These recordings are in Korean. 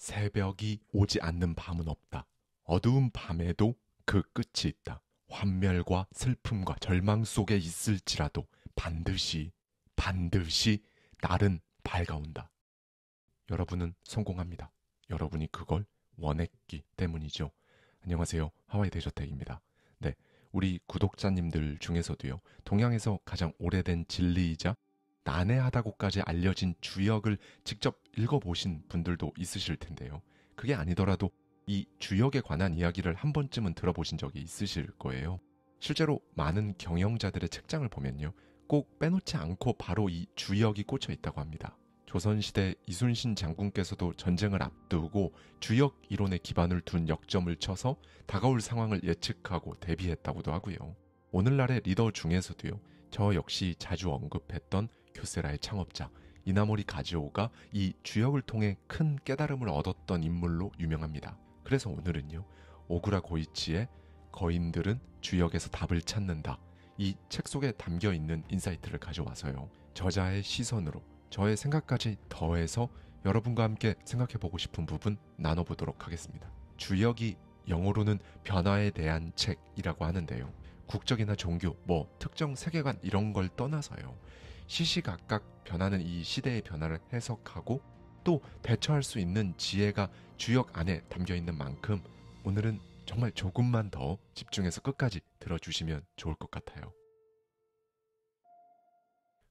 새벽이 오지 않는 밤은 없다. 어두운 밤에도 그 끝이 있다. 환멸과 슬픔과 절망 속에 있을지라도 반드시 날은 밝아온다. 여러분은 성공합니다. 여러분이 그걸 원했기 때문이죠. 안녕하세요. 하와이 대저택입니다. 네, 우리 구독자님들 중에서도요, 동양에서 가장 오래된 진리이자 난해하다고까지 알려진 주역을 직접 읽어보신 분들도 있으실 텐데요. 그게 아니더라도 이 주역에 관한 이야기를 한 번쯤은 들어보신 적이 있으실 거예요. 실제로 많은 경영자들의 책장을 보면요, 꼭 빼놓지 않고 바로 이 주역이 꽂혀 있다고 합니다. 조선시대 이순신 장군께서도 전쟁을 앞두고 주역 이론에 기반을 둔 역점을 쳐서 다가올 상황을 예측하고 대비했다고도 하고요. 오늘날의 리더 중에서도요, 저 역시 자주 언급했던 교세라의 창업자 이나모리 가즈오가 이 주역을 통해 큰 깨달음을 얻었던 인물로 유명합니다. 그래서 오늘은요, 오구라 고이치의 거인들은 주역에서 답을 찾는다, 이 책 속에 담겨있는 인사이트를 가져와서요, 저자의 시선으로 저의 생각까지 더해서 여러분과 함께 생각해보고 싶은 부분 나눠보도록 하겠습니다. 주역이 영어로는 변화에 대한 책이라고 하는데요, 국적이나 종교, 특정 세계관 이런 걸 떠나서요, 시시각각 변하는 이 시대의 변화를 해석하고 또 대처할 수 있는 지혜가 주역 안에 담겨있는 만큼 오늘은 정말 조금만 더 집중해서 끝까지 들어주시면 좋을 것 같아요.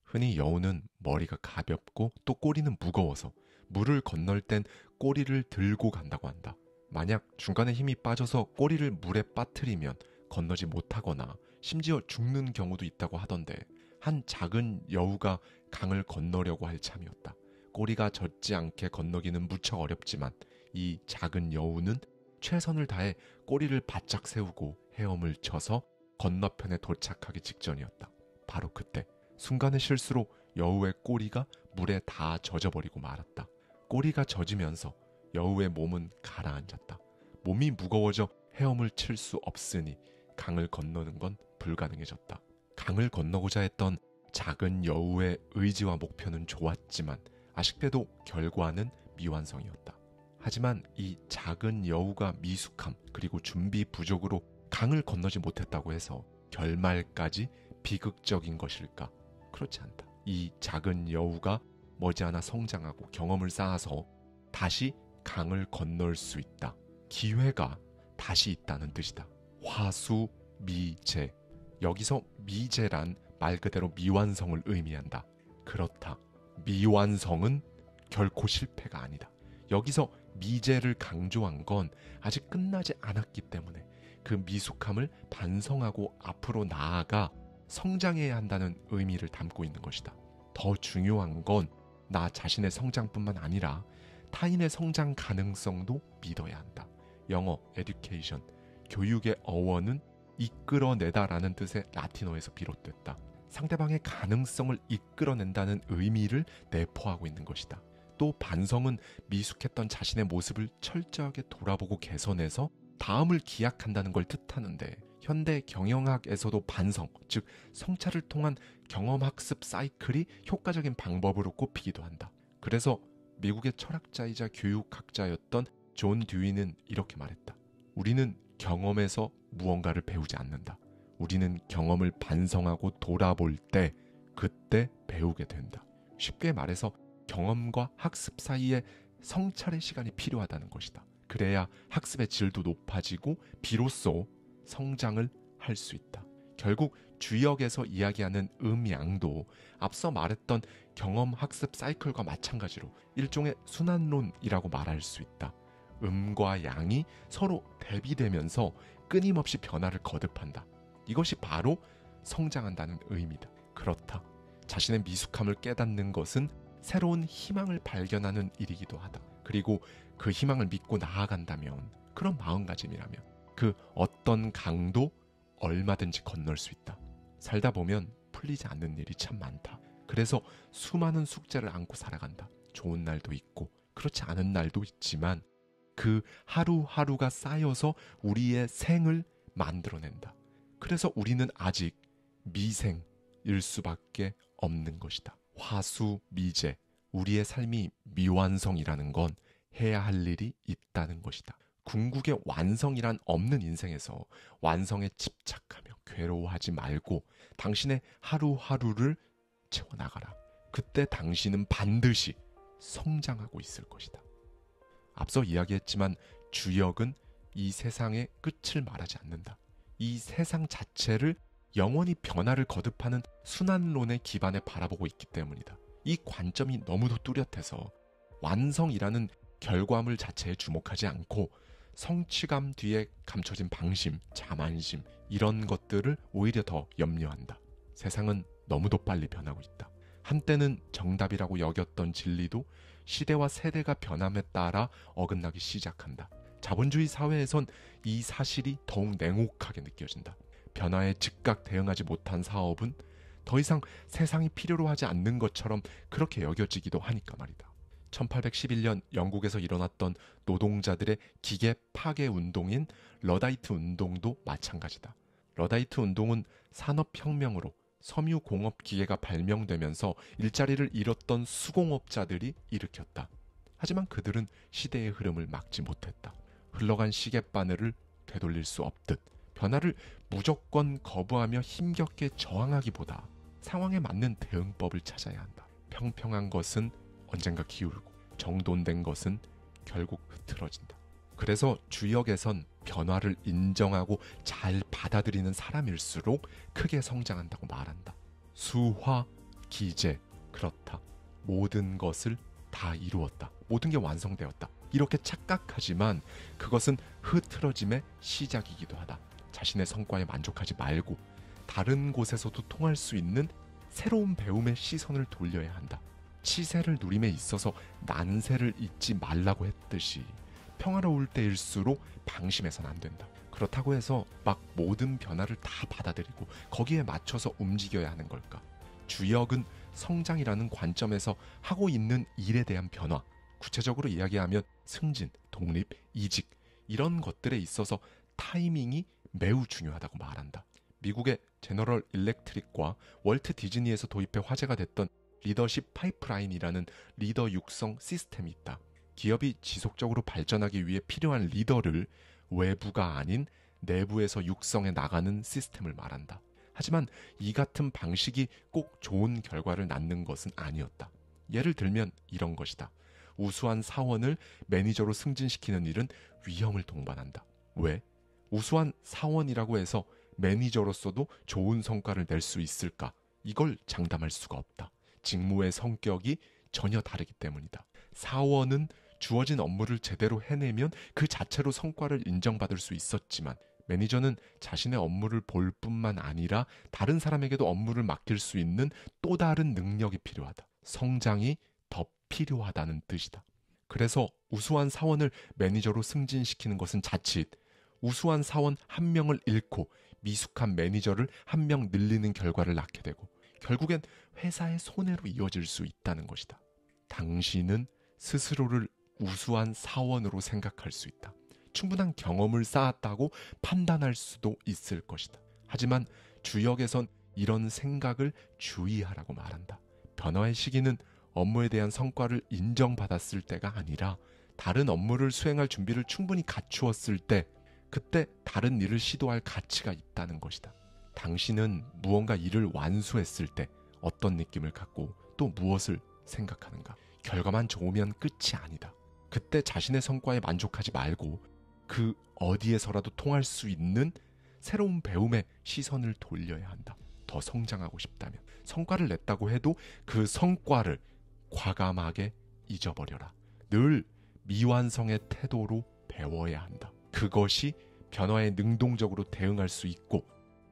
흔히 여우는 머리가 가볍고 또 꼬리는 무거워서 물을 건널 땐 꼬리를 들고 간다고 한다. 만약 중간에 힘이 빠져서 꼬리를 물에 빠뜨리면 건너지 못하거나 심지어 죽는 경우도 있다고 하던데, 한 작은 여우가 강을 건너려고 할 참이었다. 꼬리가 젖지 않게 건너기는 무척 어렵지만 이 작은 여우는 최선을 다해 꼬리를 바짝 세우고 헤엄을 쳐서 건너편에 도착하기 직전이었다. 바로 그때 순간의 실수로 여우의 꼬리가 물에 다 젖어버리고 말았다. 꼬리가 젖으면서 여우의 몸은 가라앉았다. 몸이 무거워져 헤엄을 칠 수 없으니 강을 건너는 건 불가능해졌다. 강을 건너고자 했던 작은 여우의 의지와 목표는 좋았지만 아쉽게도 결과는 미완성이었다. 하지만 이 작은 여우가 미숙함 그리고 준비 부족으로 강을 건너지 못했다고 해서 결말까지 비극적인 것일까? 그렇지 않다. 이 작은 여우가 머지않아 성장하고 경험을 쌓아서 다시 강을 건널 수 있다. 기회가 다시 있다는 뜻이다. 화수미제. 여기서 미제란 말 그대로 미완성을 의미한다. 그렇다. 미완성은 결코 실패가 아니다. 여기서 미제를 강조한 건 아직 끝나지 않았기 때문에 그 미숙함을 반성하고 앞으로 나아가 성장해야 한다는 의미를 담고 있는 것이다. 더 중요한 건 나 자신의 성장뿐만 아니라 타인의 성장 가능성도 믿어야 한다. 영어, education, 교육의 어원은 이끌어내다라는 뜻의 라틴어에서 비롯됐다. 상대방의 가능성을 이끌어낸다는 의미를 내포하고 있는 것이다. 또 반성은 미숙했던 자신의 모습을 철저하게 돌아보고 개선해서 다음을 기약한다는 걸 뜻하는데, 현대 경영학에서도 반성, 즉 성찰을 통한 경험학습 사이클이 효과적인 방법으로 꼽히기도 한다. 그래서 미국의 철학자이자 교육학자였던 존 듀이는 이렇게 말했다. 우리는 경험에서 무언가를 배우지 않는다. 우리는 경험을 반성하고 돌아볼 때 그때 배우게 된다. 쉽게 말해서 경험과 학습 사이에 성찰의 시간이 필요하다는 것이다. 그래야 학습의 질도 높아지고 비로소 성장을 할 수 있다. 결국 주역에서 이야기하는 음양도 앞서 말했던 경험 학습 사이클과 마찬가지로 일종의 순환론이라고 말할 수 있다. 음과 양이 서로 대비되면서 끊임없이 변화를 거듭한다. 이것이 바로 성장한다는 의미다. 그렇다. 자신의 미숙함을 깨닫는 것은 새로운 희망을 발견하는 일이기도 하다. 그리고 그 희망을 믿고 나아간다면, 그런 마음가짐이라면 그 어떤 강도 얼마든지 건널 수 있다. 살다 보면 풀리지 않는 일이 참 많다. 그래서 수많은 숙제를 안고 살아간다. 좋은 날도 있고 그렇지 않은 날도 있지만 그 하루하루가 쌓여서 우리의 생을 만들어낸다. 그래서 우리는 아직 미생일 수밖에 없는 것이다. 화수미제, 우리의 삶이 미완성이라는 건 해야 할 일이 있다는 것이다. 궁극의 완성이란 없는 인생에서 완성에 집착하며 괴로워하지 말고 당신의 하루하루를 채워나가라. 그때 당신은 반드시 성장하고 있을 것이다. 앞서 이야기했지만 주역은 이 세상의 끝을 말하지 않는다. 이 세상 자체를 영원히 변화를 거듭하는 순환론의 기반에 바라보고 있기 때문이다. 이 관점이 너무도 뚜렷해서 완성이라는 결과물 자체에 주목하지 않고 성취감 뒤에 감춰진 방심, 자만심 이런 것들을 오히려 더 염려한다. 세상은 너무도 빨리 변하고 있다. 한때는 정답이라고 여겼던 진리도 시대와 세대가 변함에 따라 어긋나기 시작한다. 자본주의 사회에선 이 사실이 더욱 냉혹하게 느껴진다. 변화에 즉각 대응하지 못한 사업은 더 이상 세상이 필요로 하지 않는 것처럼 그렇게 여겨지기도 하니까 말이다. 1811년 영국에서 일어났던 노동자들의 기계 파괴 운동인 러다이트 운동도 마찬가지다. 러다이트 운동은 산업혁명으로 섬유공업 기계가 발명되면서 일자리를 잃었던 수공업자들이 일으켰다. 하지만 그들은 시대의 흐름을 막지 못했다. 흘러간 시계바늘을 되돌릴 수 없듯 변화를 무조건 거부하며 힘겹게 저항하기보다 상황에 맞는 대응법을 찾아야 한다. 평평한 것은 언젠가 기울고 정돈된 것은 결국 흐트러진다. 그래서 주역에선 변화를 인정하고 잘 받아들이는 사람일수록 크게 성장한다고 말한다. 수화, 기재, 그렇다. 모든 것을 다 이루었다. 모든 게 완성되었다. 이렇게 착각하지만 그것은 흐트러짐의 시작이기도 하다. 자신의 성과에 만족하지 말고 다른 곳에서도 통할 수 있는 새로운 배움의 시선을 돌려야 한다. 치세를 누림에 있어서 난세를 잊지 말라고 했듯이 평화로울 때일수록 방심해서는 안 된다. 그렇다고 해서 막 모든 변화를 다 받아들이고 거기에 맞춰서 움직여야 하는 걸까? 주역은 성장이라는 관점에서 하고 있는 일에 대한 변화, 구체적으로 이야기하면 승진, 독립, 이직 이런 것들에 있어서 타이밍이 매우 중요하다고 말한다. 미국의 제너럴 일렉트릭과 월트 디즈니에서 도입해 화제가 됐던 리더십 파이프라인이라는 리더 육성 시스템이 있다. 기업이 지속적으로 발전하기 위해 필요한 리더를 외부가 아닌 내부에서 육성해 나가는 시스템을 말한다. 하지만 이 같은 방식이 꼭 좋은 결과를 낳는 것은 아니었다. 예를 들면 이런 것이다. 우수한 사원을 매니저로 승진시키는 일은 위험을 동반한다. 왜? 우수한 사원이라고 해서 매니저로서도 좋은 성과를 낼 수 있을까? 이걸 장담할 수가 없다. 직무의 성격이 전혀 다르기 때문이다. 사원은 주어진 업무를 제대로 해내면 그 자체로 성과를 인정받을 수 있었지만 매니저는 자신의 업무를 볼 뿐만 아니라 다른 사람에게도 업무를 맡길 수 있는 또 다른 능력이 필요하다. 성장이 더 필요하다는 뜻이다. 그래서 우수한 사원을 매니저로 승진시키는 것은 자칫 우수한 사원 한 명을 잃고 미숙한 매니저를 한 명 늘리는 결과를 낳게 되고 결국엔 회사의 손해로 이어질 수 있다는 것이다. 당신은 스스로를 우수한 사원으로 생각할 수 있다. 충분한 경험을 쌓았다고 판단할 수도 있을 것이다. 하지만 주역에선 이런 생각을 주의하라고 말한다. 변화의 시기는 업무에 대한 성과를 인정받았을 때가 아니라 다른 업무를 수행할 준비를 충분히 갖추었을 때 그때 다른 일을 시도할 가치가 있다는 것이다. 당신은 무언가 일을 완수했을 때 어떤 느낌을 갖고 또 무엇을 생각하는가? 결과만 좋으면 끝이 아니다. 그때 자신의 성과에 만족하지 말고 그 어디에서라도 통할 수 있는 새로운 배움에 시선을 돌려야 한다. 더 성장하고 싶다면 성과를 냈다고 해도 그 성과를 과감하게 잊어버려라. 늘 미완성의 태도로 배워야 한다. 그것이 변화에 능동적으로 대응할 수 있고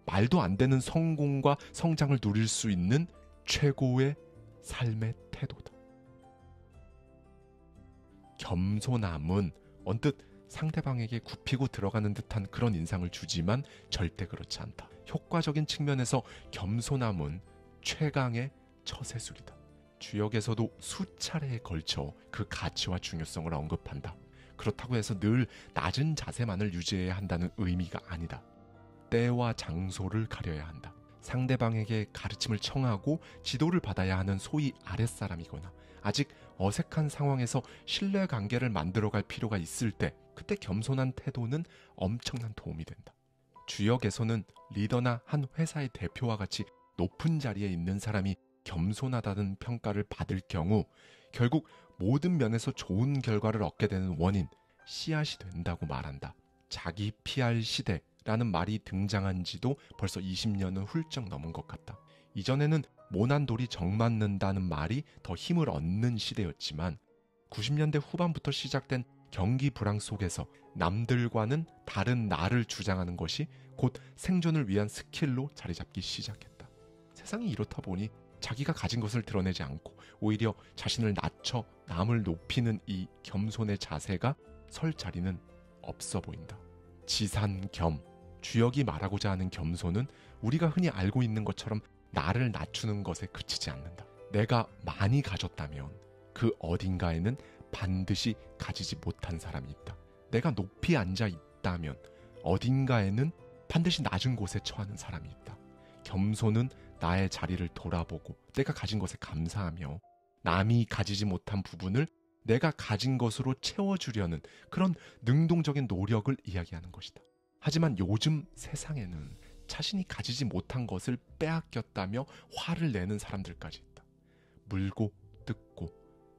말도 안 되는 성공과 성장을 누릴 수 있는 최고의 삶의 태도다. 겸손함은 언뜻 상대방에게 굽히고 들어가는 듯한 그런 인상을 주지만 절대 그렇지 않다. 효과적인 측면에서 겸손함은 최강의 처세술이다. 주역에서도 수차례에 걸쳐 그 가치와 중요성을 언급한다. 그렇다고 해서 늘 낮은 자세만을 유지해야 한다는 의미가 아니다. 때와 장소를 가려야 한다. 상대방에게 가르침을 청하고 지도를 받아야 하는 소위 아랫사람이거나 아직 어색한 상황에서 신뢰관계를 만들어갈 필요가 있을 때 그때 겸손한 태도는 엄청난 도움이 된다. 주역에서는 리더나 한 회사의 대표와 같이 높은 자리에 있는 사람이 겸손하다는 평가를 받을 경우 결국 모든 면에서 좋은 결과를 얻게 되는 원인, 씨앗이 된다고 말한다. 자기 PR 시대라는 말이 등장한 지도 벌써 20년은 훌쩍 넘은 것 같다. 이전에는 모난 돌이 정 맞는다는 말이 더 힘을 얻는 시대였지만 90년대 후반부터 시작된 경기 불황 속에서 남들과는 다른 나를 주장하는 것이 곧 생존을 위한 스킬로 자리 잡기 시작했다. 세상이 이렇다 보니 자기가 가진 것을 드러내지 않고 오히려 자신을 낮춰 남을 높이는 이 겸손의 자세가 설 자리는 없어 보인다. 지산겸, 주역이 말하고자 하는 겸손은 우리가 흔히 알고 있는 것처럼 나를 낮추는 것에 그치지 않는다. 내가 많이 가졌다면 그 어딘가에는 반드시 가지지 못한 사람이 있다. 내가 높이 앉아 있다면 어딘가에는 반드시 낮은 곳에 처하는 사람이 있다. 겸손은 나의 자리를 돌아보고 내가 가진 것에 감사하며 남이 가지지 못한 부분을 내가 가진 것으로 채워주려는 그런 능동적인 노력을 이야기하는 것이다. 하지만 요즘 세상에는 자신이 가지지 못한 것을 빼앗겼다며 화를 내는 사람들까지 있다. 물고 뜯고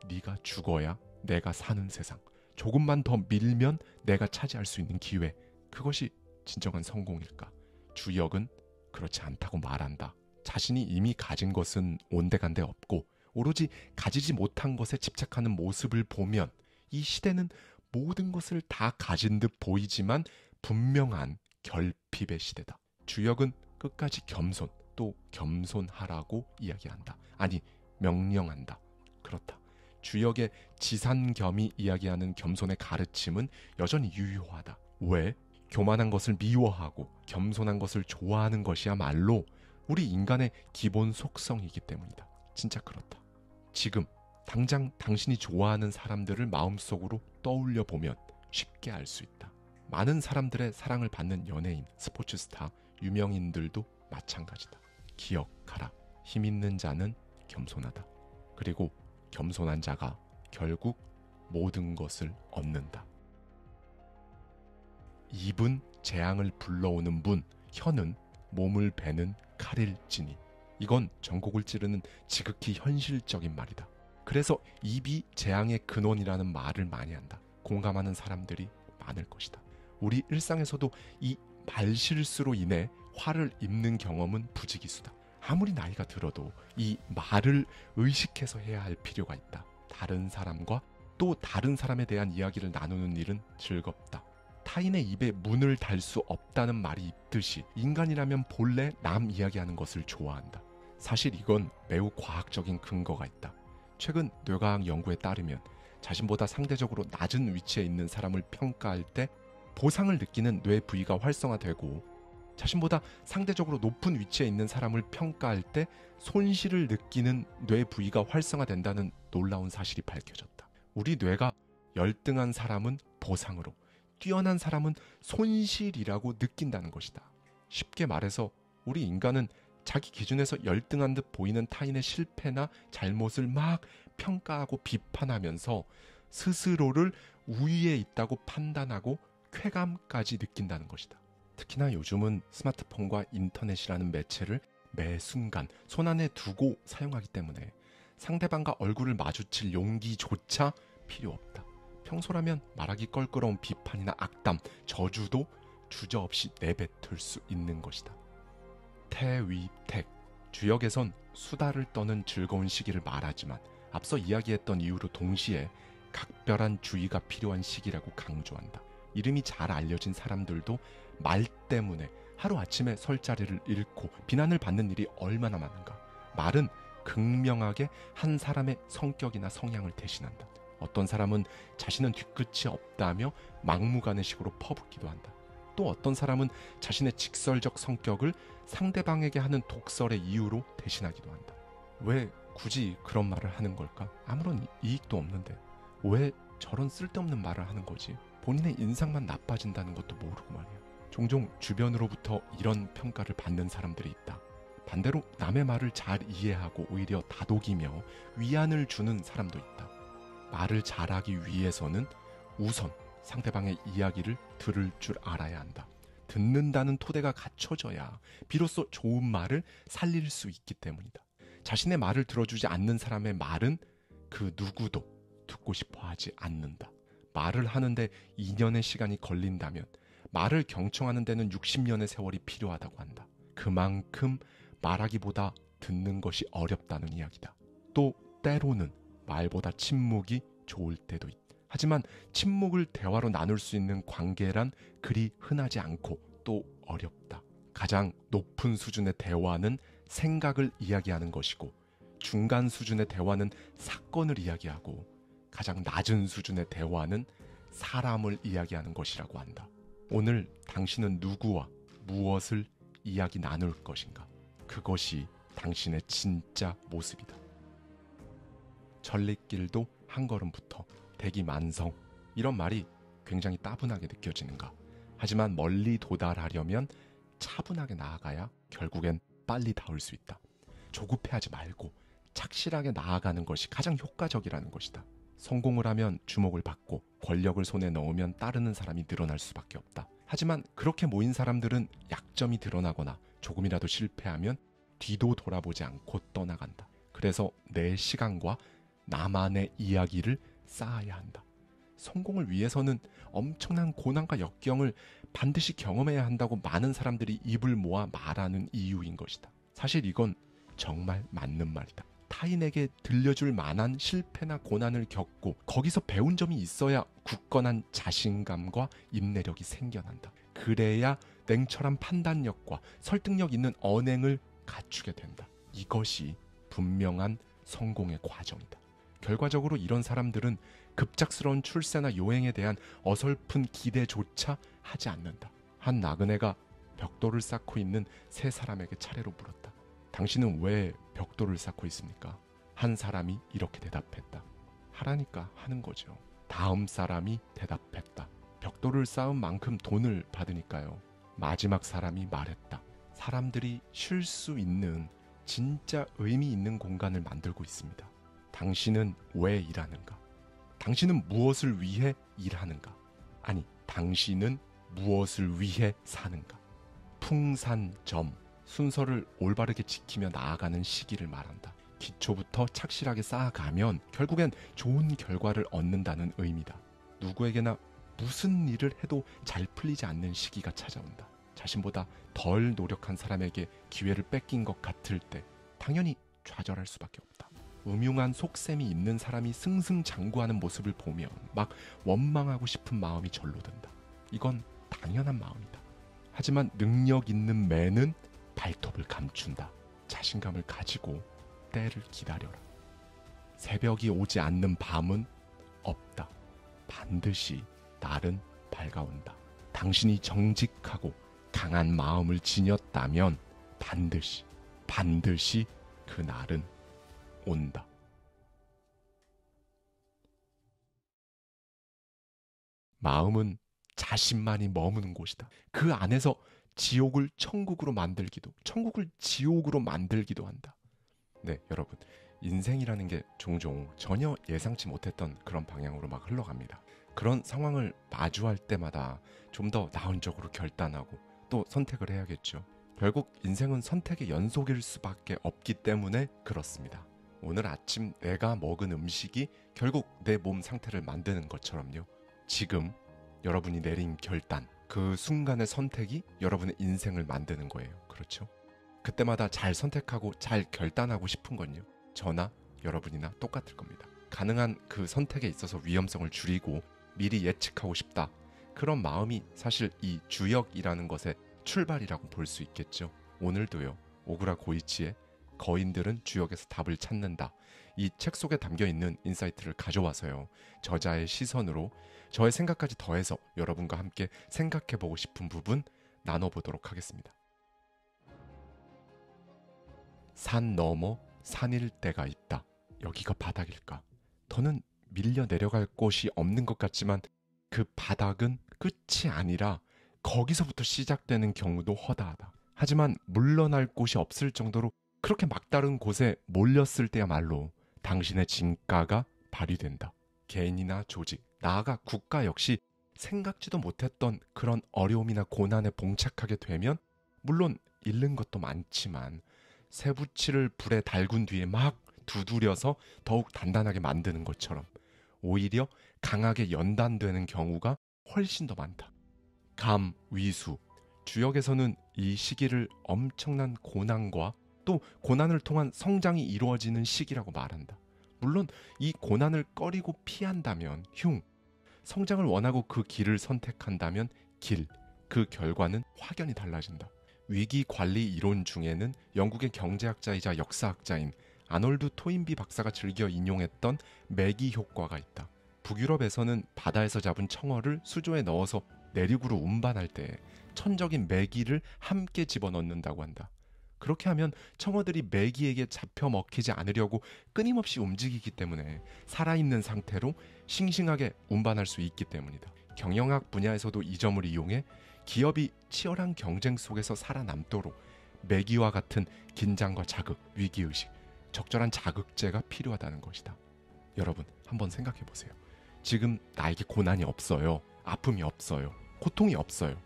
네가 죽어야 내가 사는 세상. 조금만 더 밀면 내가 차지할 수 있는 기회. 그것이 진정한 성공일까? 주역은 그렇지 않다고 말한다. 자신이 이미 가진 것은 온데간데 없고 오로지 가지지 못한 것에 집착하는 모습을 보면 이 시대는 모든 것을 다 가진 듯 보이지만 분명한 결핍의 시대다. 주역은 끝까지 겸손, 또 겸손하라고 이야기한다. 아니, 명령한다. 그렇다. 주역의 지산겸이 이야기하는 겸손의 가르침은 여전히 유효하다. 왜? 교만한 것을 미워하고 겸손한 것을 좋아하는 것이야말로 우리 인간의 기본 속성이기 때문이다. 진짜 그렇다. 지금 당장 당신이 좋아하는 사람들을 마음속으로 떠올려 보면 쉽게 알 수 있다. 많은 사람들의 사랑을 받는 연예인, 스포츠스타, 유명인들도 마찬가지다. 기억하라. 힘 있는 자는 겸손하다. 그리고 겸손한 자가 결국 모든 것을 얻는다. 입은 재앙을 불러오는 문, 혀는 몸을 베는 칼일지니. 이건 전곡을 찌르는 지극히 현실적인 말이다. 그래서 입이 재앙의 근원이라는 말을 많이 한다. 공감하는 사람들이 많을 것이다. 우리 일상에서도 이 말실수로 인해 화를 입는 경험은 부지기수다. 아무리 나이가 들어도 이 말을 의식해서 해야 할 필요가 있다. 다른 사람과 또 다른 사람에 대한 이야기를 나누는 일은 즐겁다. 타인의 입에 문을 달 수 없다는 말이 있듯이 인간이라면 본래 남 이야기하는 것을 좋아한다. 사실 이건 매우 과학적인 근거가 있다. 최근 뇌과학 연구에 따르면 자신보다 상대적으로 낮은 위치에 있는 사람을 평가할 때 보상을 느끼는 뇌 부위가 활성화되고 자신보다 상대적으로 높은 위치에 있는 사람을 평가할 때 손실을 느끼는 뇌 부위가 활성화된다는 놀라운 사실이 밝혀졌다. 우리 뇌가 열등한 사람은 보상으로, 뛰어난 사람은 손실이라고 느낀다는 것이다. 쉽게 말해서 우리 인간은 자기 기준에서 열등한 듯 보이는 타인의 실패나 잘못을 막 평가하고 비판하면서 스스로를 우위에 있다고 판단하고 쾌감까지 느낀다는 것이다. 특히나 요즘은 스마트폰과 인터넷이라는 매체를 매 순간 손안에 두고 사용하기 때문에 상대방과 얼굴을 마주칠 용기조차 필요 없다. 평소라면 말하기 껄끄러운 비판이나 악담, 저주도 주저없이 내뱉을 수 있는 것이다. 태위택, 주역에선 수다를 떠는 즐거운 시기를 말하지만 앞서 이야기했던 이유로 동시에 각별한 주의가 필요한 시기라고 강조한다. 이름이 잘 알려진 사람들도 말 때문에 하루아침에 설 자리를 잃고 비난을 받는 일이 얼마나 많은가. 말은 극명하게 한 사람의 성격이나 성향을 대신한다. 어떤 사람은 자신은 뒤끝이 없다며 막무가내식으로 퍼붓기도 한다. 또 어떤 사람은 자신의 직설적 성격을 상대방에게 하는 독설의 이유로 대신하기도 한다. 왜 굳이 그런 말을 하는 걸까? 아무런 이익도 없는데 왜 저런 쓸데없는 말을 하는 거지? 본인의 인상만 나빠진다는 것도 모르고 말이야. 종종 주변으로부터 이런 평가를 받는 사람들이 있다. 반대로 남의 말을 잘 이해하고 오히려 다독이며 위안을 주는 사람도 있다. 말을 잘하기 위해서는 우선 상대방의 이야기를 들을 줄 알아야 한다. 듣는다는 토대가 갖춰져야 비로소 좋은 말을 살릴 수 있기 때문이다. 자신의 말을 들어주지 않는 사람의 말은 그 누구도 듣고 싶어 하지 않는다. 말을 하는데 2년의 시간이 걸린다면 말을 경청하는 데는 60년의 세월이 필요하다고 한다. 그만큼 말하기보다 듣는 것이 어렵다는 이야기다. 또 때로는 말보다 침묵이 좋을 때도 있다. 하지만 침묵을 대화로 나눌 수 있는 관계란 그리 흔하지 않고 또 어렵다. 가장 높은 수준의 대화는 생각을 이야기하는 것이고, 중간 수준의 대화는 사건을 이야기하고, 가장 낮은 수준의 대화는 사람을 이야기하는 것이라고 한다. 오늘 당신은 누구와 무엇을 이야기 나눌 것인가? 그것이 당신의 진짜 모습이다. 천리길도 한 걸음부터 대기만성, 이런 말이 굉장히 따분하게 느껴지는가? 하지만 멀리 도달하려면 차분하게 나아가야 결국엔 빨리 닿을 수 있다. 조급해하지 말고 착실하게 나아가는 것이 가장 효과적이라는 것이다. 성공을 하면 주목을 받고 권력을 손에 넣으면 따르는 사람이 늘어날 수밖에 없다. 하지만 그렇게 모인 사람들은 약점이 드러나거나 조금이라도 실패하면 뒤도 돌아보지 않고 떠나간다. 그래서 내 시간과 나만의 이야기를 쌓아야 한다. 성공을 위해서는 엄청난 고난과 역경을 반드시 경험해야 한다고 많은 사람들이 입을 모아 말하는 이유인 것이다. 사실 이건 정말 맞는 말이다. 타인에게 들려줄 만한 실패나 고난을 겪고 거기서 배운 점이 있어야 굳건한 자신감과 인내력이 생겨난다. 그래야 냉철한 판단력과 설득력 있는 언행을 갖추게 된다. 이것이 분명한 성공의 과정이다. 결과적으로 이런 사람들은 급작스러운 출세나 요행에 대한 어설픈 기대조차 하지 않는다. 한 나그네가 벽돌을 쌓고 있는 세 사람에게 차례로 물었다. 당신은 왜 벽돌을 쌓고 있습니까? 한 사람이 이렇게 대답했다. 하라니까 하는 거죠. 다음 사람이 대답했다. 벽돌을 쌓은 만큼 돈을 받으니까요. 마지막 사람이 말했다. 사람들이 쉴 수 있는 진짜 의미 있는 공간을 만들고 있습니다. 당신은 왜 일하는가? 당신은 무엇을 위해 일하는가? 아니, 당신은 무엇을 위해 사는가? 풍산점, 순서를 올바르게 지키며 나아가는 시기를 말한다. 기초부터 착실하게 쌓아가면 결국엔 좋은 결과를 얻는다는 의미다. 누구에게나 무슨 일을 해도 잘 풀리지 않는 시기가 찾아온다. 자신보다 덜 노력한 사람에게 기회를 뺏긴 것 같을 때 당연히 좌절할 수밖에 없다. 음흉한 속셈이 있는 사람이 승승장구하는 모습을 보면 막 원망하고 싶은 마음이 절로 든다. 이건 당연한 마음이다. 하지만 능력 있는 매는 발톱을 감춘다. 자신감을 가지고 때를 기다려라. 새벽이 오지 않는 밤은 없다. 반드시 날은 밝아온다. 당신이 정직하고 강한 마음을 지녔다면 반드시 그 날은 온다. 마음은 자신만이 머무는 곳이다. 그 안에서 지옥을 천국으로 만들기도, 천국을 지옥으로 만들기도 한다. 네, 여러분. 인생이라는 게 종종 전혀 예상치 못했던 그런 방향으로 막 흘러갑니다. 그런 상황을 마주할 때마다 좀 더 나은 쪽으로 결단하고 또 선택을 해야겠죠. 결국 인생은 선택의 연속일 수밖에 없기 때문에 그렇습니다. 오늘 아침 내가 먹은 음식이 결국 내 몸 상태를 만드는 것처럼요. 지금 여러분이 내린 결단, 그 순간의 선택이 여러분의 인생을 만드는 거예요. 그렇죠? 그때마다 잘 선택하고 잘 결단하고 싶은 건요. 저나 여러분이나 똑같을 겁니다. 가능한 그 선택에 있어서 위험성을 줄이고 미리 예측하고 싶다. 그런 마음이 사실 이 주역이라는 것의 출발이라고 볼 수 있겠죠. 오늘도요. 오구라 고이치의 거인들은 주역에서 답을 찾는다. 이 책 속에 담겨있는 인사이트를 가져와서요. 저자의 시선으로 저의 생각까지 더해서 여러분과 함께 생각해보고 싶은 부분 나눠보도록 하겠습니다. 산 너머 산일 때가 있다. 여기가 바닥일까? 더는 밀려 내려갈 곳이 없는 것 같지만 그 바닥은 끝이 아니라 거기서부터 시작되는 경우도 허다하다. 하지만 물러날 곳이 없을 정도로 그렇게 막다른 곳에 몰렸을 때야말로 당신의 진가가 발휘된다. 개인이나 조직, 나아가 국가 역시 생각지도 못했던 그런 어려움이나 고난에 봉착하게 되면 물론 잃는 것도 많지만 쇠붙이를 불에 달군 뒤에 막 두드려서 더욱 단단하게 만드는 것처럼 오히려 강하게 연단되는 경우가 훨씬 더 많다. 감, 위수, 주역에서는 이 시기를 엄청난 고난과 또 고난을 통한 성장이 이루어지는 시기라고 말한다. 물론 이 고난을 꺼리고 피한다면 흉, 성장을 원하고 그 길을 선택한다면 길, 그 결과는 확연히 달라진다. 위기 관리 이론 중에는 영국의 경제학자이자 역사학자인 아놀드 토인비 박사가 즐겨 인용했던 매기 효과가 있다. 북유럽에서는 바다에서 잡은 청어를 수조에 넣어서 내륙으로 운반할 때 천적인 매기를 함께 집어넣는다고 한다. 그렇게 하면 청어들이 매기에게 잡혀 먹히지 않으려고 끊임없이 움직이기 때문에 살아있는 상태로 싱싱하게 운반할 수 있기 때문이다. 경영학 분야에서도 이 점을 이용해 기업이 치열한 경쟁 속에서 살아남도록 매기와 같은 긴장과 자극, 위기의식, 적절한 자극제가 필요하다는 것이다. 여러분, 한번 생각해 보세요. 지금 나에게 고난이 없어요. 아픔이 없어요. 고통이 없어요.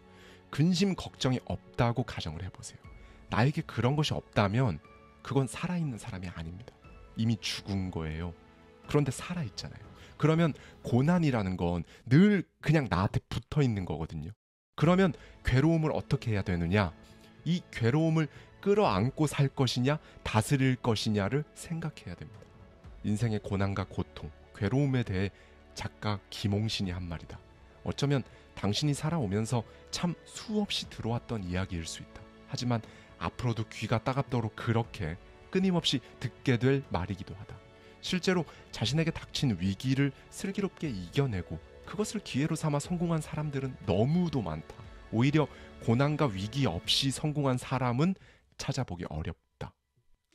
근심, 걱정이 없다고 가정을 해보세요. 나에게 그런 것이 없다면 그건 살아있는 사람이 아닙니다. 이미 죽은 거예요. 그런데 살아있잖아요. 그러면 고난이라는 건 늘 그냥 나한테 붙어 있는 거거든요. 그러면 괴로움을 어떻게 해야 되느냐? 이 괴로움을 끌어안고 살 것이냐, 다스릴 것이냐를 생각해야 됩니다. 인생의 고난과 고통, 괴로움에 대해 작가 김홍신이 한 말이다. 어쩌면 당신이 살아오면서 참 수없이 들어왔던 이야기일 수 있다. 하지만 앞으로도 귀가 따갑도록 그렇게 끊임없이 듣게 될 말이기도 하다. 실제로 자신에게 닥친 위기를 슬기롭게 이겨내고 그것을 기회로 삼아 성공한 사람들은 너무도 많다. 오히려 고난과 위기 없이 성공한 사람은 찾아보기 어렵다.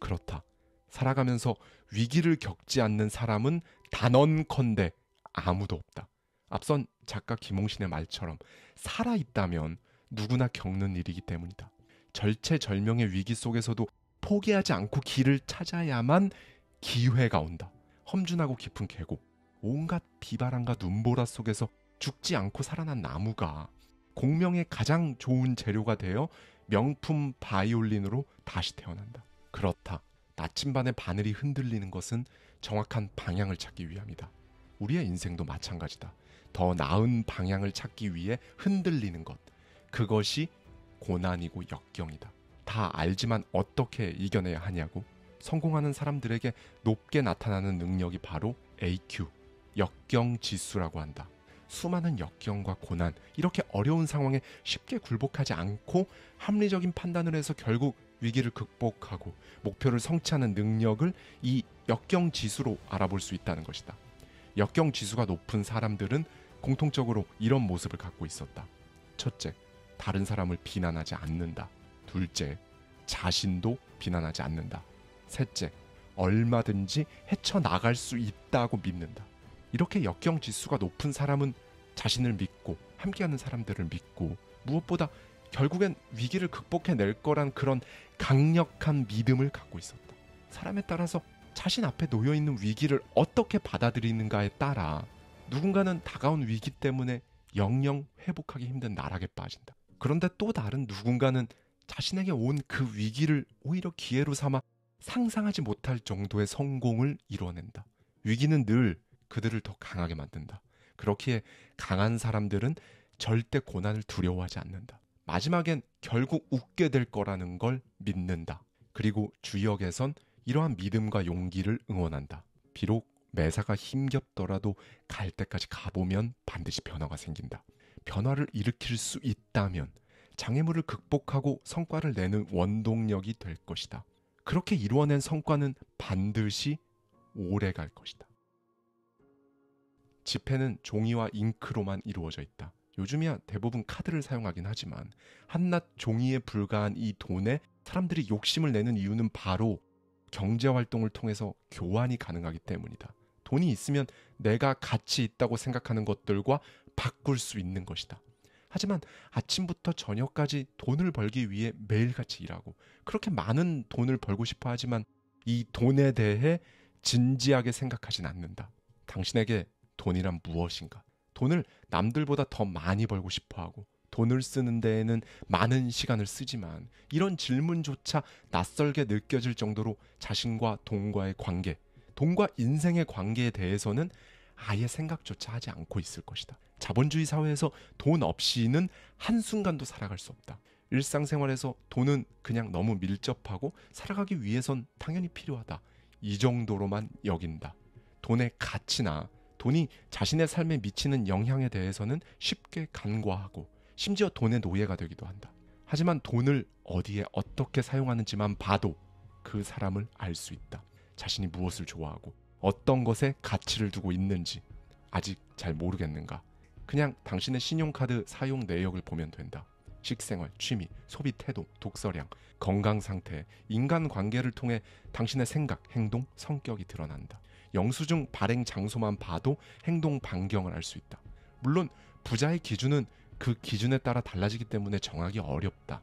그렇다. 살아가면서 위기를 겪지 않는 사람은 단언컨대 아무도 없다. 앞선 작가 김홍신의 말처럼 살아있다면 누구나 겪는 일이기 때문이다. 절체절명의 위기 속에서도 포기하지 않고 길을 찾아야만 기회가 온다. 험준하고 깊은 계곡, 온갖 비바람과 눈보라 속에서 죽지 않고 살아난 나무가 공명의 가장 좋은 재료가 되어 명품 바이올린으로 다시 태어난다. 그렇다. 나침반의 바늘이 흔들리는 것은 정확한 방향을 찾기 위함이다. 우리의 인생도 마찬가지다. 더 나은 방향을 찾기 위해 흔들리는 것. 그것이 고난이고 역경이다. 다 알지만 어떻게 이겨내야 하냐고? 성공하는 사람들에게 높게 나타나는 능력이 바로 AQ, 역경 지수라고 한다. 수많은 역경과 고난, 이렇게 어려운 상황에 쉽게 굴복하지 않고 합리적인 판단을 해서 결국 위기를 극복하고 목표를 성취하는 능력을 이 역경 지수로 알아볼 수 있다는 것이다. 역경 지수가 높은 사람들은 공통적으로 이런 모습을 갖고 있었다. 첫째, 다른 사람을 비난하지 않는다. 둘째, 자신도 비난하지 않는다. 셋째, 얼마든지 헤쳐나갈 수 있다고 믿는다. 이렇게 역경 지수가 높은 사람은 자신을 믿고 함께하는 사람들을 믿고 무엇보다 결국엔 위기를 극복해낼 거란 그런 강력한 믿음을 갖고 있었다. 사람에 따라서 자신 앞에 놓여있는 위기를 어떻게 받아들이는가에 따라 누군가는 다가온 위기 때문에 영영 회복하기 힘든 나락에 빠진다. 그런데 또 다른 누군가는 자신에게 온 그 위기를 오히려 기회로 삼아 상상하지 못할 정도의 성공을 이뤄낸다. 위기는 늘 그들을 더 강하게 만든다. 그렇기에 강한 사람들은 절대 고난을 두려워하지 않는다. 마지막엔 결국 웃게 될 거라는 걸 믿는다. 그리고 주역에선 이러한 믿음과 용기를 응원한다. 비록 매사가 힘겹더라도 갈 때까지 가보면 반드시 변화가 생긴다. 변화를 일으킬 수 있다면 장애물을 극복하고 성과를 내는 원동력이 될 것이다. 그렇게 이루어낸 성과는 반드시 오래 갈 것이다. 지폐는 종이와 잉크로만 이루어져 있다. 요즘이야 대부분 카드를 사용하긴 하지만 한낱 종이에 불과한 이 돈에 사람들이 욕심을 내는 이유는 바로 경제활동을 통해서 교환이 가능하기 때문이다. 돈이 있으면 내가 가치 있다고 생각하는 것들과 바꿀 수 있는 것이다. 하지만 아침부터 저녁까지 돈을 벌기 위해 매일같이 일하고 그렇게 많은 돈을 벌고 싶어 하지만 이 돈에 대해 진지하게 생각하진 않는다. 당신에게 돈이란 무엇인가? 돈을 남들보다 더 많이 벌고 싶어하고 돈을 쓰는 데에는 많은 시간을 쓰지만 이런 질문조차 낯설게 느껴질 정도로 자신과 돈과의 관계, 돈과 인생의 관계에 대해서는 아예 생각조차 하지 않고 있을 것이다. 자본주의 사회에서 돈 없이는 한순간도 살아갈 수 없다. 일상생활에서 돈은 그냥 너무 밀접하고 살아가기 위해선 당연히 필요하다. 이 정도로만 여긴다. 돈의 가치나 돈이 자신의 삶에 미치는 영향에 대해서는 쉽게 간과하고 심지어 돈의 노예가 되기도 한다. 하지만 돈을 어디에 어떻게 사용하는지만 봐도 그 사람을 알 수 있다. 자신이 무엇을 좋아하고 어떤 것에 가치를 두고 있는지 아직 잘 모르겠는가? 그냥 당신의 신용카드 사용 내역을 보면 된다. 식생활, 취미, 소비 태도, 독서량, 건강 상태, 인간관계를 통해 당신의 생각, 행동, 성격이 드러난다. 영수증 발행 장소만 봐도 행동 반경을 알 수 있다. 물론 부자의 기준은 그 기준에 따라 달라지기 때문에 정하기 어렵다.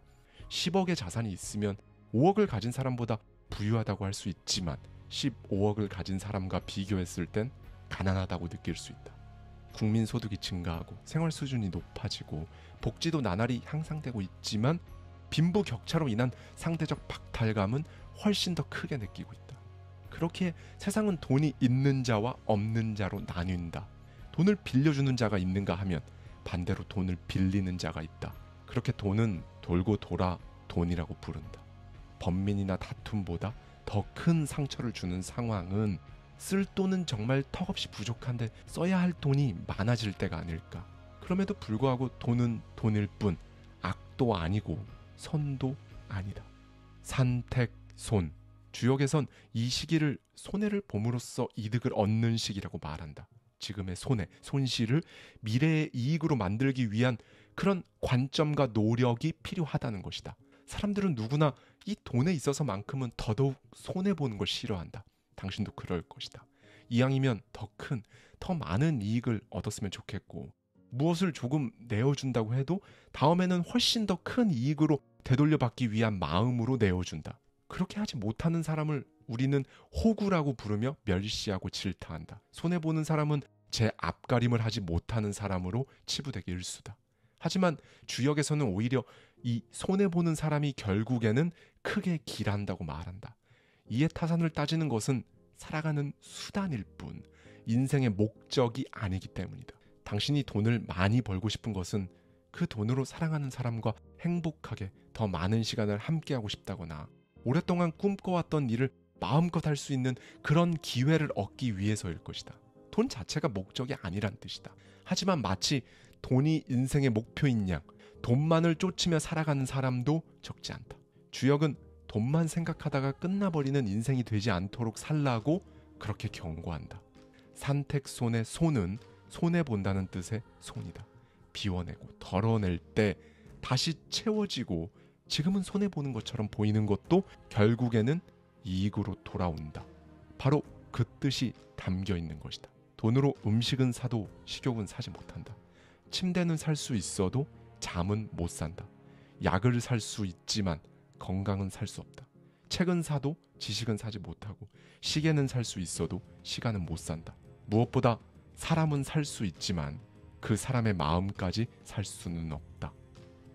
10억의 자산이 있으면 5억을 가진 사람보다 부유하다고 할 수 있지만 15억을 가진 사람과 비교했을 땐 가난하다고 느낄 수 있다. 국민 소득이 증가하고 생활 수준이 높아지고 복지도 나날이 향상되고 있지만 빈부격차로 인한 상대적 박탈감은 훨씬 더 크게 느끼고 있다. 그렇게 세상은 돈이 있는 자와 없는 자로 나뉜다. 돈을 빌려주는 자가 있는가 하면 반대로 돈을 빌리는 자가 있다. 그렇게 돈은 돌고 돌아 돈이라고 부른다. 번민이나 다툼보다 더 큰 상처를 주는 상황은 쓸 돈은 정말 턱없이 부족한데 써야 할 돈이 많아질 때가 아닐까. 그럼에도 불구하고 돈은 돈일 뿐 악도 아니고 선도 아니다. 산택손. 주역에선 이 시기를 손해를 봄으로써 이득을 얻는 시기라고 말한다. 지금의 손해, 손실을 미래의 이익으로 만들기 위한 그런 관점과 노력이 필요하다는 것이다. 사람들은 누구나 이 돈에 있어서만큼은 더더욱 손해보는 걸 싫어한다. 당신도 그럴 것이다. 이왕이면 더 큰, 더 많은 이익을 얻었으면 좋겠고 무엇을 조금 내어준다고 해도 다음에는 훨씬 더 큰 이익으로 되돌려받기 위한 마음으로 내어준다. 그렇게 하지 못하는 사람을 우리는 호구라고 부르며 멸시하고 질타한다. 손해보는 사람은 제 앞가림을 하지 못하는 사람으로 치부되기 일쑤다. 하지만 주역에서는 오히려 이 손해보는 사람이 결국에는 크게 길한다고 말한다. 이해 타산을 따지는 것은 살아가는 수단일 뿐 인생의 목적이 아니기 때문이다. 당신이 돈을 많이 벌고 싶은 것은 그 돈으로 사랑하는 사람과 행복하게 더 많은 시간을 함께하고 싶다거나 오랫동안 꿈꿔왔던 일을 마음껏 할 수 있는 그런 기회를 얻기 위해서일 것이다. 돈 자체가 목적이 아니란 뜻이다. 하지만 마치 돈이 인생의 목표인 양 돈만을 쫓으며 살아가는 사람도 적지 않다. 주역은 돈만 생각하다가 끝나버리는 인생이 되지 않도록 살라고 그렇게 경고한다. 산택손의 손은 손해본다는 뜻의 손이다. 비워내고 덜어낼 때 다시 채워지고 지금은 손해보는 것처럼 보이는 것도 결국에는 이익으로 돌아온다. 바로 그 뜻이 담겨 있는 것이다. 돈으로 음식은 사도 식욕은 사지 못한다. 침대는 살 수 있어도 잠은 못 산다. 약을 살 수 있지만 건강은 살 수 없다. 책은 사도 지식은 사지 못하고 시계는 살 수 있어도 시간은 못 산다. 무엇보다 사람은 살 수 있지만 그 사람의 마음까지 살 수는 없다.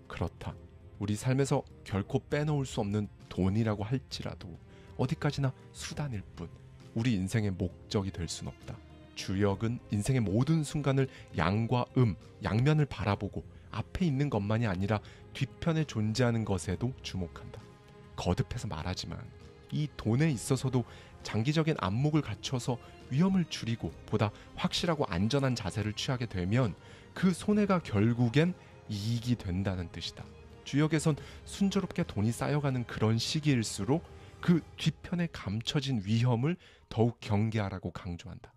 그렇다. 우리 삶에서 결코 빼놓을 수 없는 돈이라고 할지라도 어디까지나 수단일 뿐 우리 인생의 목적이 될 수는 없다. 주역은 인생의 모든 순간을 양과 양면을 바라보고 앞에 있는 것만이 아니라 뒤편에 존재하는 것에도 주목한다. 거듭해서 말하지만 이 돈에 있어서도 장기적인 안목을 갖춰서 위험을 줄이고 보다 확실하고 안전한 자세를 취하게 되면 그 손해가 결국엔 이익이 된다는 뜻이다. 주역에선 순조롭게 돈이 쌓여가는 그런 시기일수록 그 뒤편에 감춰진 위험을 더욱 경계하라고 강조한다.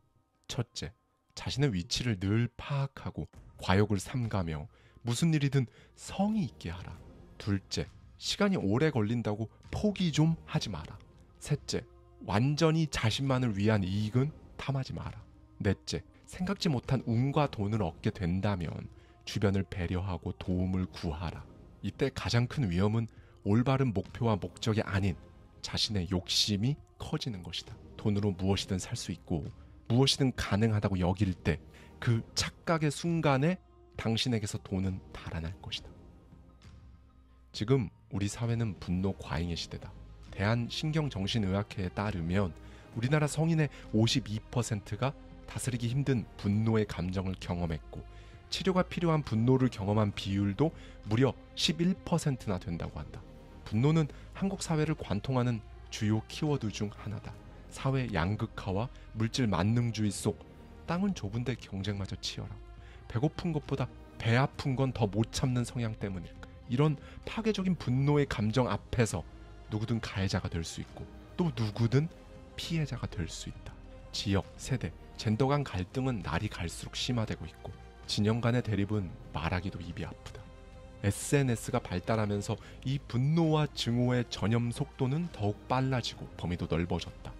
첫째, 자신의 위치를 늘 파악하고 과욕을 삼가며 무슨 일이든 성의 있게 하라. 둘째, 시간이 오래 걸린다고 포기 좀 하지 마라. 셋째, 완전히 자신만을 위한 이익은 탐하지 마라. 넷째, 생각지 못한 운과 돈을 얻게 된다면 주변을 배려하고 도움을 구하라. 이때 가장 큰 위험은 올바른 목표와 목적이 아닌 자신의 욕심이 커지는 것이다. 돈으로 무엇이든 살 수 있고 무엇이든 가능하다고 여길 때 그 착각의 순간에 당신에게서 돈은 달아날 것이다. 지금 우리 사회는 분노 과잉의 시대다. 대한신경정신의학회에 따르면 우리나라 성인의 52%가 다스리기 힘든 분노의 감정을 경험했고 치료가 필요한 분노를 경험한 비율도 무려 11%나 된다고 한다. 분노는 한국 사회를 관통하는 주요 키워드 중 하나다. 사회 양극화와 물질 만능주의 속 땅은 좁은데 경쟁마저 치열하고 배고픈 것보다 배 아픈 건 더 못 참는 성향 때문일까. 이런 파괴적인 분노의 감정 앞에서 누구든 가해자가 될 수 있고 또 누구든 피해자가 될 수 있다. 지역, 세대, 젠더 간 갈등은 날이 갈수록 심화되고 있고 진영 간의 대립은 말하기도 입이 아프다. SNS가 발달하면서 이 분노와 증오의 전염 속도는 더욱 빨라지고 범위도 넓어졌다.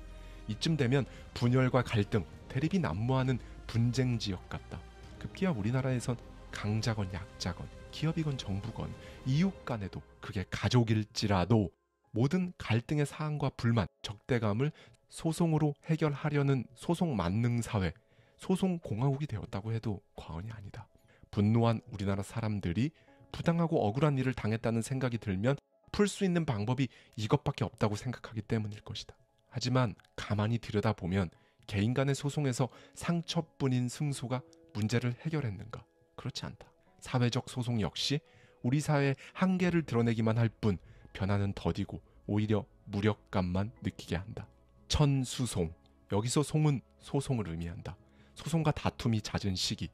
이쯤 되면 분열과 갈등, 대립이 난무하는 분쟁 지역 같다. 급기야 우리나라에선 강자건 약자건 기업이건 정부건 이웃 간에도 그게 가족일지라도 모든 갈등의 사안과 불만, 적대감을 소송으로 해결하려는 소송 만능 사회, 소송 공화국이 되었다고 해도 과언이 아니다. 분노한 우리나라 사람들이 부당하고 억울한 일을 당했다는 생각이 들면 풀 수 있는 방법이 이것밖에 없다고 생각하기 때문일 것이다. 하지만 가만히 들여다보면 개인 간의 소송에서 상처뿐인 승소가 문제를 해결했는가? 그렇지 않다. 사회적 소송 역시 우리 사회의 한계를 드러내기만 할 뿐 변화는 더디고 오히려 무력감만 느끼게 한다. 천수송, 여기서 송은 소송을 의미한다. 소송과 다툼이 잦은 시기,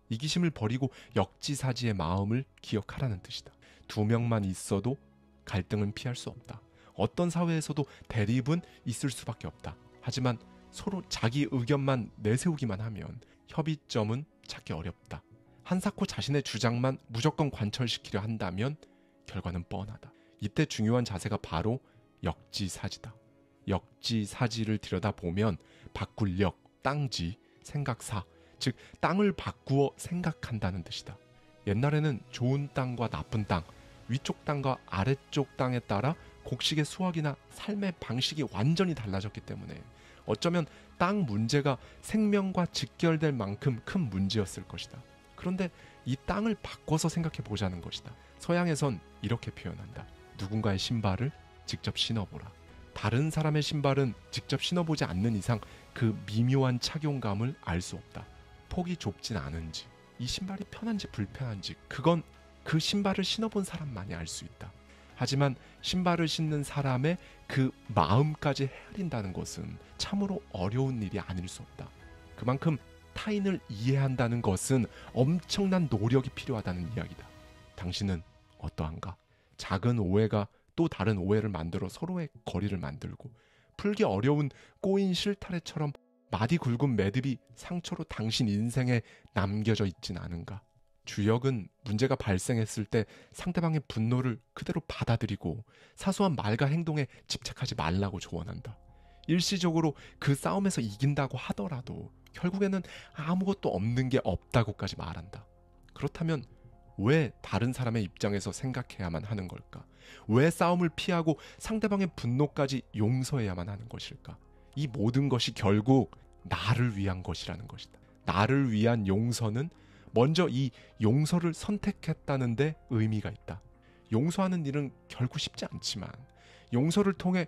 이기심을 버리고 역지사지의 마음을 기억하라는 뜻이다. 두 명만 있어도 갈등은 피할 수 없다. 어떤 사회에서도 대립은 있을 수밖에 없다. 하지만 서로 자기 의견만 내세우기만 하면 협의점은 찾기 어렵다. 한사코 자신의 주장만 무조건 관철시키려 한다면 결과는 뻔하다. 이때 중요한 자세가 바로 역지사지다. 역지사지를 들여다보면 바꿀 역, 땅지, 생각사, 즉 땅을 바꾸어 생각한다는 뜻이다. 옛날에는 좋은 땅과 나쁜 땅, 위쪽 땅과 아래쪽 땅에 따라 곡식의 수확이나 삶의 방식이 완전히 달라졌기 때문에 어쩌면 땅 문제가 생명과 직결될 만큼 큰 문제였을 것이다. 그런데 이 땅을 바꿔서 생각해 보자는 것이다. 서양에선 이렇게 표현한다. 누군가의 신발을 직접 신어보라. 다른 사람의 신발은 직접 신어보지 않는 이상 그 미묘한 착용감을 알 수 없다. 폭이 좁진 않은지, 이 신발이 편한지 불편한지 그건 그 신발을 신어본 사람만이 알 수 있다. 하지만 신발을 신는 사람의 그 마음까지 헤아린다는 것은 참으로 어려운 일이 아닐 수 없다. 그만큼 타인을 이해한다는 것은 엄청난 노력이 필요하다는 이야기다. 당신은 어떠한가? 작은 오해가 또 다른 오해를 만들어 서로의 거리를 만들고 풀기 어려운 꼬인 실타래처럼 마디 굵은 매듭이 상처로 당신 인생에 남겨져 있진 않은가? 주역은 문제가 발생했을 때 상대방의 분노를 그대로 받아들이고 사소한 말과 행동에 집착하지 말라고 조언한다. 일시적으로 그 싸움에서 이긴다고 하더라도 결국에는 아무것도 없는 게 없다고까지 말한다. 그렇다면 왜 다른 사람의 입장에서 생각해야만 하는 걸까? 왜 싸움을 피하고 상대방의 분노까지 용서해야만 하는 것일까? 이 모든 것이 결국 나를 위한 것이라는 것이다. 나를 위한 용서는 먼저 이 용서를 선택했다는 데 의미가 있다. 용서하는 일은 결코 쉽지 않지만 용서를 통해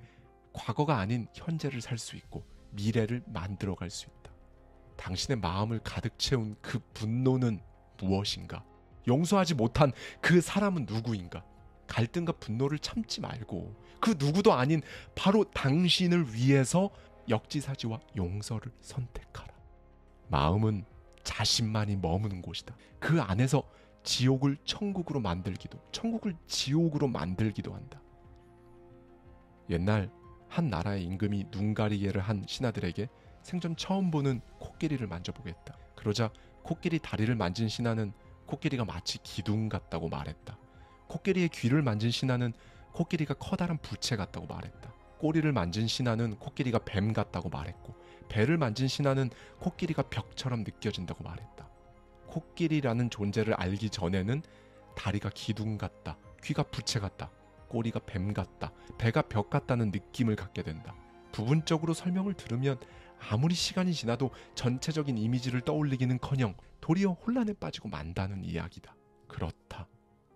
과거가 아닌 현재를 살 수 있고 미래를 만들어갈 수 있다. 당신의 마음을 가득 채운 그 분노는 무엇인가? 용서하지 못한 그 사람은 누구인가? 갈등과 분노를 참지 말고 그 누구도 아닌 바로 당신을 위해서 역지사지와 용서를 선택하라. 마음은 자신만이 머무는 곳이다. 그 안에서 지옥을 천국으로 만들기도, 천국을 지옥으로 만들기도 한다. 옛날 한 나라의 임금이 눈 가리개를 한 신하들에게 생전 처음 보는 코끼리를 만져보겠다. 그러자 코끼리 다리를 만진 신하는 코끼리가 마치 기둥 같다고 말했다. 코끼리의 귀를 만진 신하는 코끼리가 커다란 부채 같다고 말했다. 꼬리를 만진 신하는 코끼리가 뱀 같다고 말했고 배를 만진 신하는 코끼리가 벽처럼 느껴진다고 말했다. 코끼리라는 존재를 알기 전에는 다리가 기둥 같다, 귀가 부채 같다, 꼬리가 뱀 같다, 배가 벽 같다는 느낌을 갖게 된다. 부분적으로 설명을 들으면 아무리 시간이 지나도 전체적인 이미지를 떠올리기는커녕 도리어 혼란에 빠지고 만다는 이야기다. 그렇다.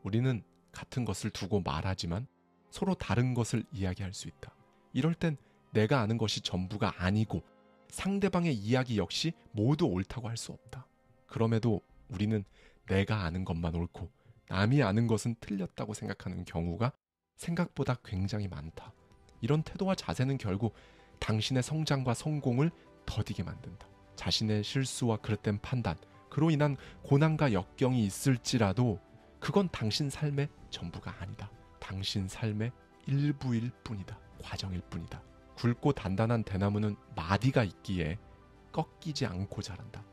우리는 같은 것을 두고 말하지만 서로 다른 것을 이야기할 수 있다. 이럴 땐 내가 아는 것이 전부가 아니고 상대방의 이야기 역시 모두 옳다고 할 수 없다. 그럼에도 우리는 내가 아는 것만 옳고 남이 아는 것은 틀렸다고 생각하는 경우가 생각보다 굉장히 많다. 이런 태도와 자세는 결국 당신의 성장과 성공을 더디게 만든다. 자신의 실수와 그릇된 판단, 그로 인한 고난과 역경이 있을지라도 그건 당신 삶의 전부가 아니다. 당신 삶의 일부일 뿐이다. 과정일 뿐이다. 굵고 단단한 대나무는 마디가 있기에 꺾이지 않고 자란다.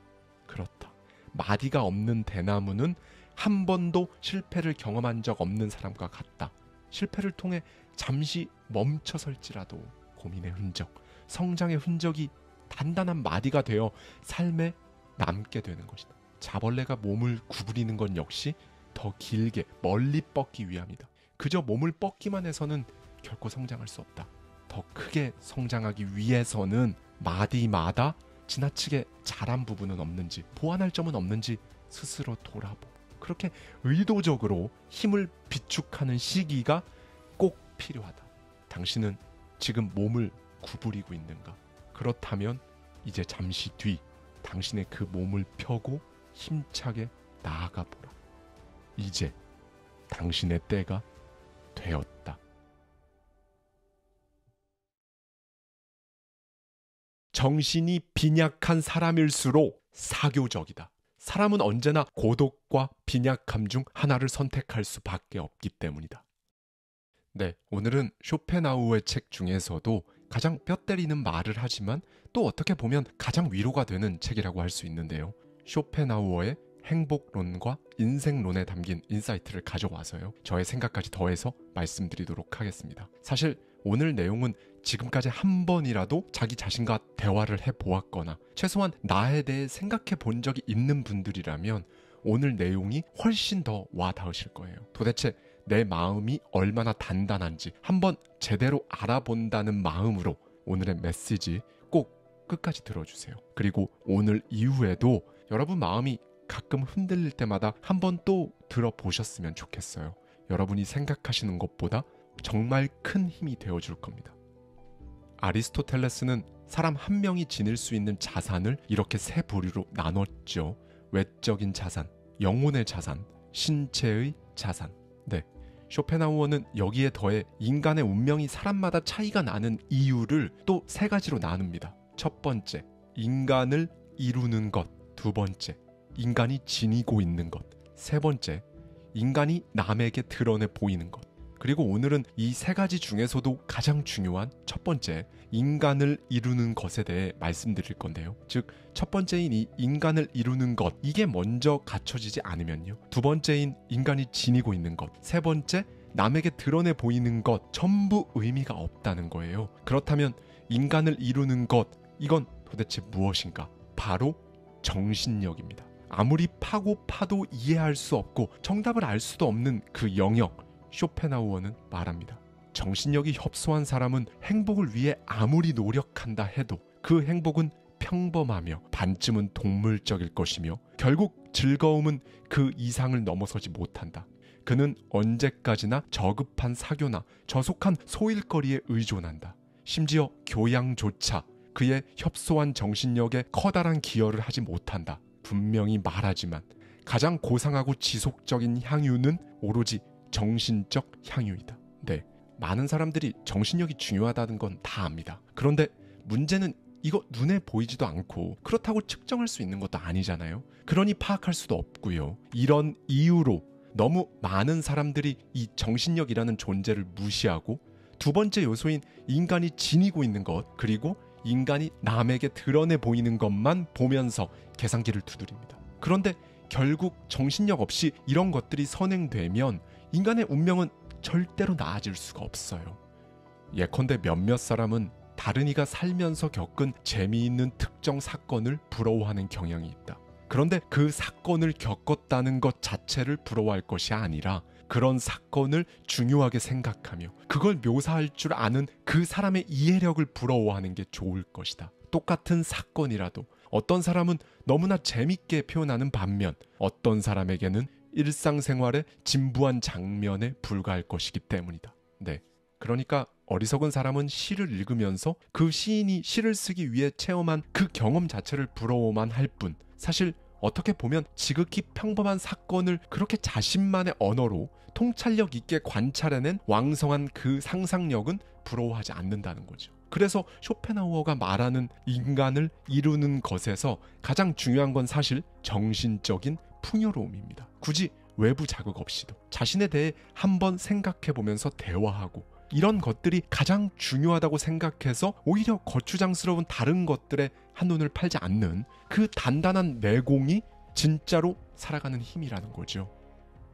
그렇다. 마디가 없는 대나무는 한 번도 실패를 경험한 적 없는 사람과 같다. 실패를 통해 잠시 멈춰설지라도 고민의 흔적, 성장의 흔적이 단단한 마디가 되어 삶에 남게 되는 것이다. 자벌레가 몸을 구부리는 건 역시 더 길게 멀리 뻗기 위함이다. 그저 몸을 뻗기만 해서는 결코 성장할 수 없다. 더 크게 성장하기 위해서는 마디마다 지나치게 잘한 부분은 없는지, 보완할 점은 없는지 스스로 돌아보고, 그렇게 의도적으로 힘을 비축하는 시기가 꼭 필요하다. 당신은 지금 몸을 구부리고 있는가? 그렇다면 이제 잠시 뒤 당신의 그 몸을 펴고 힘차게 나아가 보라. 이제 당신의 때가 되었다. 정신이 빈약한 사람일수록 사교적이다. 사람은 언제나 고독과 빈약함 중 하나를 선택할 수밖에 없기 때문이다. 네, 오늘은 쇼펜하우어의 책 중에서도 가장 뼈 때리는 말을 하지만 또 어떻게 보면 가장 위로가 되는 책이라고 할 수 있는데요. 쇼펜하우어의 행복론과 인생론에 담긴 인사이트를 가져와서요. 저의 생각까지 더해서 말씀드리도록 하겠습니다. 사실 오늘 내용은 지금까지 한 번이라도 자기 자신과 대화를 해보았거나 최소한 나에 대해 생각해 본 적이 있는 분들이라면 오늘 내용이 훨씬 더 와닿으실 거예요. 도대체 내 마음이 얼마나 단단한지 한번 제대로 알아본다는 마음으로 오늘의 메시지 꼭 끝까지 들어주세요. 그리고 오늘 이후에도 여러분 마음이 가끔 흔들릴 때마다 한번 또 들어보셨으면 좋겠어요. 여러분이 생각하시는 것보다 정말 큰 힘이 되어줄 겁니다. 아리스토텔레스는 사람 한 명이 지닐 수 있는 자산을 이렇게 세 부류로 나눴죠. 외적인 자산, 영혼의 자산, 신체의 자산. 네, 쇼펜하우어는 여기에 더해 인간의 운명이 사람마다 차이가 나는 이유를 또 세 가지로 나눕니다. 첫 번째, 인간을 이루는 것. 두 번째, 인간이 지니고 있는 것. 세 번째, 인간이 남에게 드러내 보이는 것. 그리고 오늘은 이 세 가지 중에서도 가장 중요한 첫 번째, 인간을 이루는 것에 대해 말씀드릴 건데요. 즉, 첫 번째인 이 인간을 이루는 것, 이게 먼저 갖춰지지 않으면요. 두 번째인 인간이 지니고 있는 것, 세 번째, 남에게 드러내 보이는 것, 전부 의미가 없다는 거예요. 그렇다면 인간을 이루는 것, 이건 도대체 무엇인가? 바로 정신력입니다. 아무리 파고 파도 이해할 수 없고 정답을 알 수도 없는 그 영역, 쇼펜하우어는 말합니다. 정신력이 협소한 사람은 행복을 위해 아무리 노력한다 해도 그 행복은 평범하며 반쯤은 동물적일 것이며 결국 즐거움은 그 이상을 넘어서지 못한다. 그는 언제까지나 저급한 사교나 저속한 소일거리에 의존한다. 심지어 교양조차 그의 협소한 정신력에 커다란 기여를 하지 못한다. 분명히 말하지만 가장 고상하고 지속적인 향유는 오로지 정신적 향유이다. 네, 많은 사람들이 정신력이 중요하다는 건 다 압니다. 그런데 문제는 이거 눈에 보이지도 않고 그렇다고 측정할 수 있는 것도 아니잖아요. 그러니 파악할 수도 없고요. 이런 이유로 너무 많은 사람들이 이 정신력이라는 존재를 무시하고 두 번째 요소인 인간이 지니고 있는 것, 그리고 인간이 남에게 드러내 보이는 것만 보면서 계산기를 두드립니다. 그런데 결국 정신력 없이 이런 것들이 선행되면 인간의 운명은 절대로 나아질 수가 없어요. 예컨대 몇몇 사람은 다른 이가 살면서 겪은 재미있는 특정 사건을 부러워하는 경향이 있다. 그런데 그 사건을 겪었다는 것 자체를 부러워할 것이 아니라 그런 사건을 중요하게 생각하며 그걸 묘사할 줄 아는 그 사람의 이해력을 부러워하는 게 좋을 것이다. 똑같은 사건이라도 어떤 사람은 너무나 재밌게 표현하는 반면 어떤 사람에게는 일상생활의 진부한 장면에 불과할 것이기 때문이다. 네, 그러니까 어리석은 사람은 시를 읽으면서 그 시인이 시를 쓰기 위해 체험한 그 경험 자체를 부러워만 할 뿐, 사실 어떻게 보면 지극히 평범한 사건을 그렇게 자신만의 언어로 통찰력 있게 관찰해낸 왕성한 그 상상력은 부러워하지 않는다는 거죠. 그래서 쇼펜하우어가 말하는 인간을 이루는 것에서 가장 중요한 건 사실 정신적인 풍요로움입니다. 굳이 외부 자극 없이도 자신에 대해 한번 생각해보면서 대화하고, 이런 것들이 가장 중요하다고 생각해서 오히려 거추장스러운 다른 것들에 한눈을 팔지 않는 그 단단한 내공이 진짜로 살아가는 힘이라는 거죠.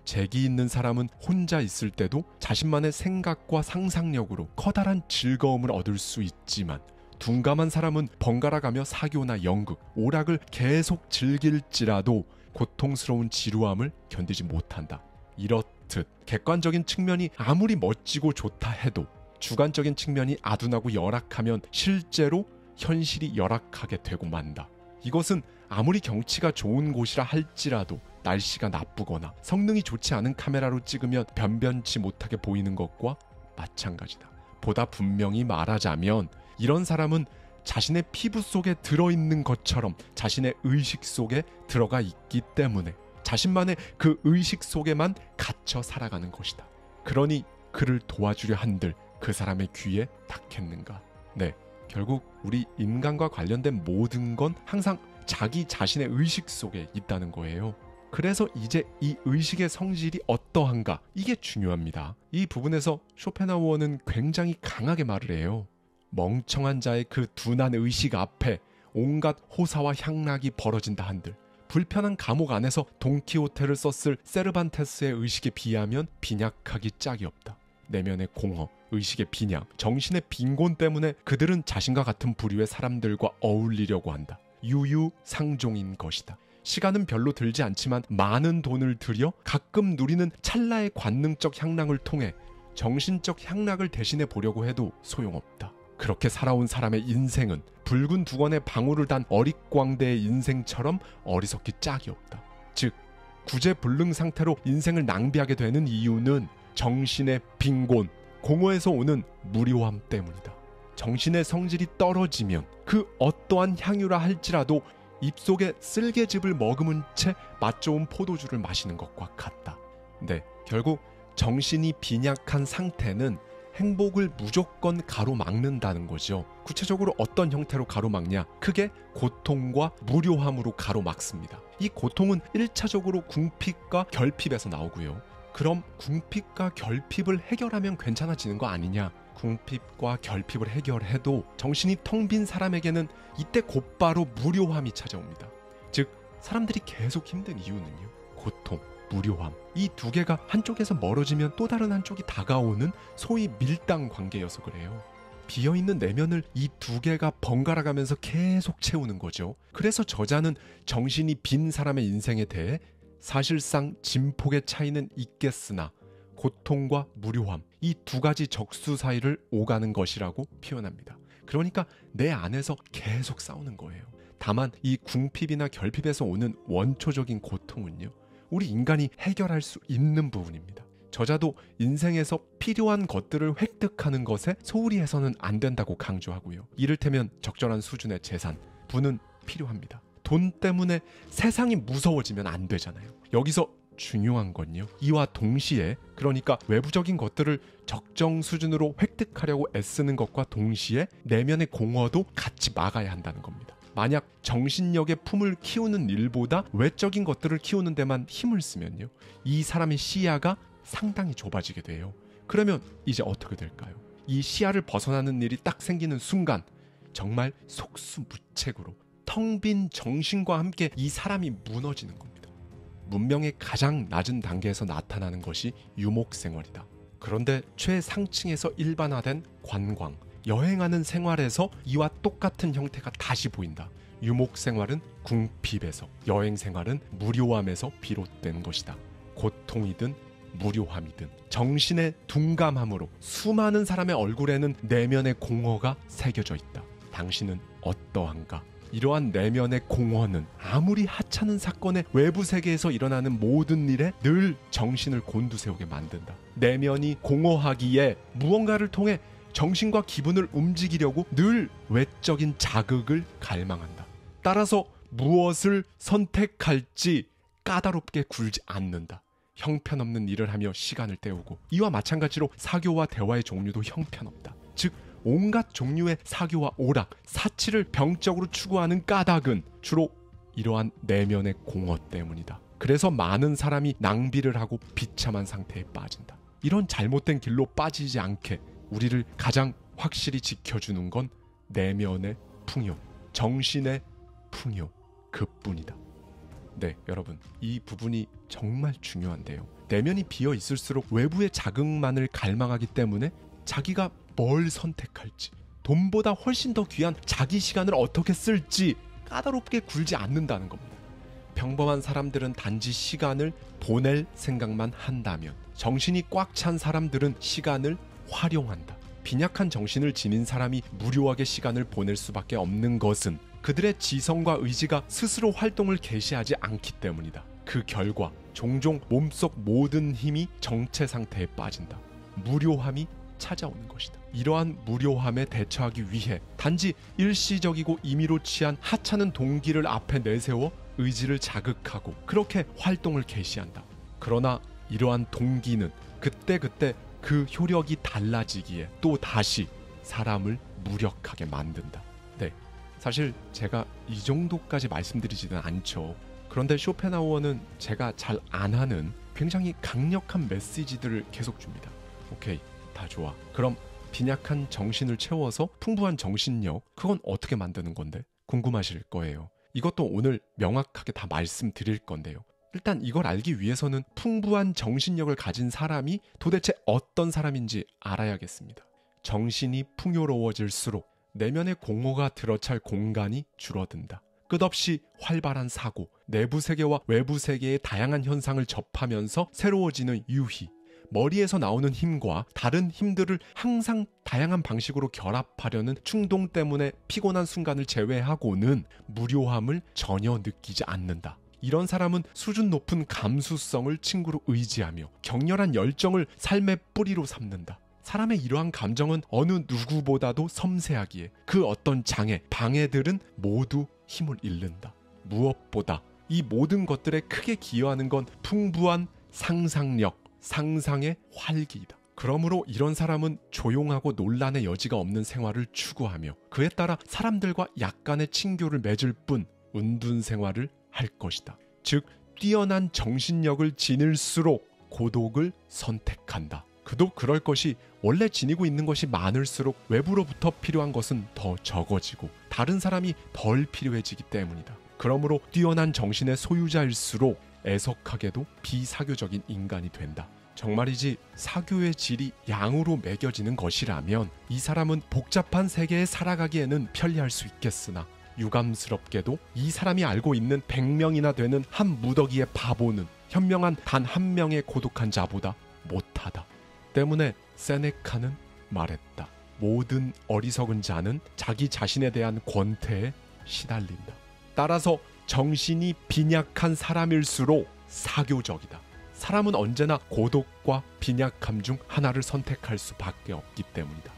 재기 있는 사람은 혼자 있을 때도 자신만의 생각과 상상력으로 커다란 즐거움을 얻을 수 있지만, 둔감한 사람은 번갈아가며 사교나 연극, 오락을 계속 즐길지라도 고통스러운 지루함을 견디지 못한다. 이렇듯 객관적인 측면이 아무리 멋지고 좋다 해도 주관적인 측면이 아둔하고 열악하면 실제로 현실이 열악하게 되고 만다. 이것은 아무리 경치가 좋은 곳이라 할지라도 날씨가 나쁘거나 성능이 좋지 않은 카메라로 찍으면 변변치 못하게 보이는 것과 마찬가지다. 보다 분명히 말하자면 이런 사람은 자신의 피부 속에 들어있는 것처럼 자신의 의식 속에 들어가 있기 때문에 자신만의 그 의식 속에만 갇혀 살아가는 것이다. 그러니 그를 도와주려 한들 그 사람의 귀에 닿겠는가? 네, 결국 우리 인간과 관련된 모든 건 항상 자기 자신의 의식 속에 있다는 거예요. 그래서 이제 이 의식의 성질이 어떠한가, 이게 중요합니다. 이 부분에서 쇼펜하우어는 굉장히 강하게 말을 해요. 멍청한 자의 그 둔한 의식 앞에 온갖 호사와 향락이 벌어진다 한들, 불편한 감옥 안에서 돈키호테를 썼을 세르반테스의 의식에 비하면 빈약하기 짝이 없다. 내면의 공허, 의식의 빈양, 정신의 빈곤 때문에 그들은 자신과 같은 부류의 사람들과 어울리려고 한다. 유유상종인 것이다. 시간은 별로 들지 않지만 많은 돈을 들여 가끔 누리는 찰나의 관능적 향락을 통해 정신적 향락을 대신해 보려고 해도 소용없다. 그렇게 살아온 사람의 인생은 붉은 두건에 방울을 단 어릿광대의 인생처럼 어리석기 짝이 없다. 즉, 구제불능 상태로 인생을 낭비하게 되는 이유는 정신의 빈곤, 공허에서 오는 무료함 때문이다. 정신의 성질이 떨어지면 그 어떠한 향유라 할지라도 입속에 쓸개즙을 머금은 채 맛 좋은 포도주를 마시는 것과 같다. 네, 결국 정신이 빈약한 상태는 행복을 무조건 가로막는다는 거죠. 구체적으로 어떤 형태로 가로막냐? 크게 고통과 무료함으로 가로막습니다. 이 고통은 1차적으로 궁핍과 결핍에서 나오고요. 그럼 궁핍과 결핍을 해결하면 괜찮아지는 거 아니냐? 궁핍과 결핍을 해결해도 정신이 텅 빈 사람에게는 이때 곧바로 무료함이 찾아옵니다. 즉, 사람들이 계속 힘든 이유는요, 고통, 무료함, 이 두 개가 한쪽에서 멀어지면 또 다른 한쪽이 다가오는 소위 밀당 관계여서 그래요. 비어있는 내면을 이 두 개가 번갈아가면서 계속 채우는 거죠. 그래서 저자는 정신이 빈 사람의 인생에 대해 사실상 진폭의 차이는 있겠으나 고통과 무료함, 이 두 가지 적수 사이를 오가는 것이라고 표현합니다. 그러니까 내 안에서 계속 싸우는 거예요. 다만 이 궁핍이나 결핍에서 오는 원초적인 고통은요, 우리 인간이 해결할 수 있는 부분입니다. 저자도 인생에서 필요한 것들을 획득하는 것에 소홀히 해서는 안 된다고 강조하고요. 이를테면 적절한 수준의 재산, 부는 필요합니다. 돈 때문에 세상이 무서워지면 안 되잖아요. 여기서 중요한 건요, 이와 동시에, 그러니까 외부적인 것들을 적정 수준으로 획득하려고 애쓰는 것과 동시에 내면의 공허도 같이 막아야 한다는 겁니다. 만약 정신력의 품을 키우는 일보다 외적인 것들을 키우는 데만 힘을 쓰면요, 이 사람의 시야가 상당히 좁아지게 돼요. 그러면 이제 어떻게 될까요? 이 시야를 벗어나는 일이 딱 생기는 순간 정말 속수무책으로 텅 빈 정신과 함께 이 사람이 무너지는 겁니다. 문명의 가장 낮은 단계에서 나타나는 것이 유목생활이다. 그런데 최상층에서 일반화된 관광, 여행하는 생활에서 이와 똑같은 형태가 다시 보인다. 유목생활은 궁핍에서, 여행생활은 무료함에서 비롯된 것이다. 고통이든 무료함이든 정신의 둔감함으로 수많은 사람의 얼굴에는 내면의 공허가 새겨져 있다. 당신은 어떠한가? 이러한 내면의 공허는 아무리 하찮은 사건의 외부 세계에서 일어나는 모든 일에 늘 정신을 곤두세우게 만든다. 내면이 공허하기에 무언가를 통해 정신과 기분을 움직이려고 늘 외적인 자극을 갈망한다. 따라서 무엇을 선택할지 까다롭게 굴지 않는다. 형편없는 일을 하며 시간을 때우고, 이와 마찬가지로 사교와 대화의 종류도 형편없다. 즉 온갖 종류의 사교와 오락, 사치를 병적으로 추구하는 까닭은 주로 이러한 내면의 공허 때문이다. 그래서 많은 사람이 낭비를 하고 비참한 상태에 빠진다. 이런 잘못된 길로 빠지지 않게 우리를 가장 확실히 지켜주는 건 내면의 풍요, 정신의 풍요, 그뿐이다. 네, 여러분, 이 부분이 정말 중요한데요. 내면이 비어 있을수록 외부의 자극만을 갈망하기 때문에 자기가 뭘 선택할지, 돈보다 훨씬 더 귀한 자기 시간을 어떻게 쓸지 까다롭게 굴지 않는다는 겁니다. 평범한 사람들은 단지 시간을 보낼 생각만 한다면, 정신이 꽉 찬 사람들은 시간을 활용한다. 빈약한 정신을 지닌 사람이 무료하게 시간을 보낼 수밖에 없는 것은 그들의 지성과 의지가 스스로 활동을 개시하지 않기 때문이다. 그 결과 종종 몸속 모든 힘이 정체 상태에 빠진다. 무료함이 찾아오는 것이다. 이러한 무료함에 대처하기 위해 단지 일시적이고 임의로 취한 하찮은 동기를 앞에 내세워 의지를 자극하고 그렇게 활동을 개시한다. 그러나 이러한 동기는 그때그때 그 효력이 달라지기에 또 다시 사람을 무력하게 만든다. 네, 사실 제가 이 정도까지 말씀드리지는 않죠. 그런데 쇼펜하우어는 제가 잘 안 하는 굉장히 강력한 메시지들을 계속 줍니다. 오케이, 다 좋아. 그럼 빈약한 정신을 채워서 풍부한 정신력, 그건 어떻게 만드는 건데? 궁금하실 거예요. 이것도 오늘 명확하게 다 말씀드릴 건데요. 일단 이걸 알기 위해서는 풍부한 정신력을 가진 사람이 도대체 어떤 사람인지 알아야겠습니다. 정신이 풍요로워질수록 내면의 공허가 들어찰 공간이 줄어든다. 끝없이 활발한 사고, 내부 세계와 외부 세계의 다양한 현상을 접하면서 새로워지는 유희, 머리에서 나오는 힘과 다른 힘들을 항상 다양한 방식으로 결합하려는 충동 때문에 피곤한 순간을 제외하고는 무료함을 전혀 느끼지 않는다. 이런 사람은 수준 높은 감수성을 친구로 의지하며 격렬한 열정을 삶의 뿌리로 삼는다. 사람의 이러한 감정은 어느 누구보다도 섬세하기에 그 어떤 장애, 방해들은 모두 힘을 잃는다. 무엇보다 이 모든 것들에 크게 기여하는 건 풍부한 상상력, 상상의 활기이다. 그러므로 이런 사람은 조용하고 논란의 여지가 없는 생활을 추구하며 그에 따라 사람들과 약간의 친교를 맺을 뿐 은둔 생활을 할 것이다. 즉 뛰어난 정신력을 지닐수록 고독을 선택한다. 그도 그럴 것이 원래 지니고 있는 것이 많을수록 외부로부터 필요한 것은 더 적어지고 다른 사람이 덜 필요해지기 때문이다. 그러므로 뛰어난 정신의 소유자일수록 애석하게도 비사교적인 인간이 된다. 정말이지 사교의 질이 양으로 매겨지는 것이라면 이 사람은 복잡한 세계에 살아가기에는 편리할 수 있겠으나 유감스럽게도 이 사람이 알고 있는 100명이나 되는 한 무더기의 바보는 현명한 단 한 명의 고독한 자보다 못하다. 때문에 세네카는 말했다. 모든 어리석은 자는 자기 자신에 대한 권태에 시달린다. 따라서 정신이 빈약한 사람일수록 사교적이다. 사람은 언제나 고독과 빈약함 중 하나를 선택할 수밖에 없기 때문이다.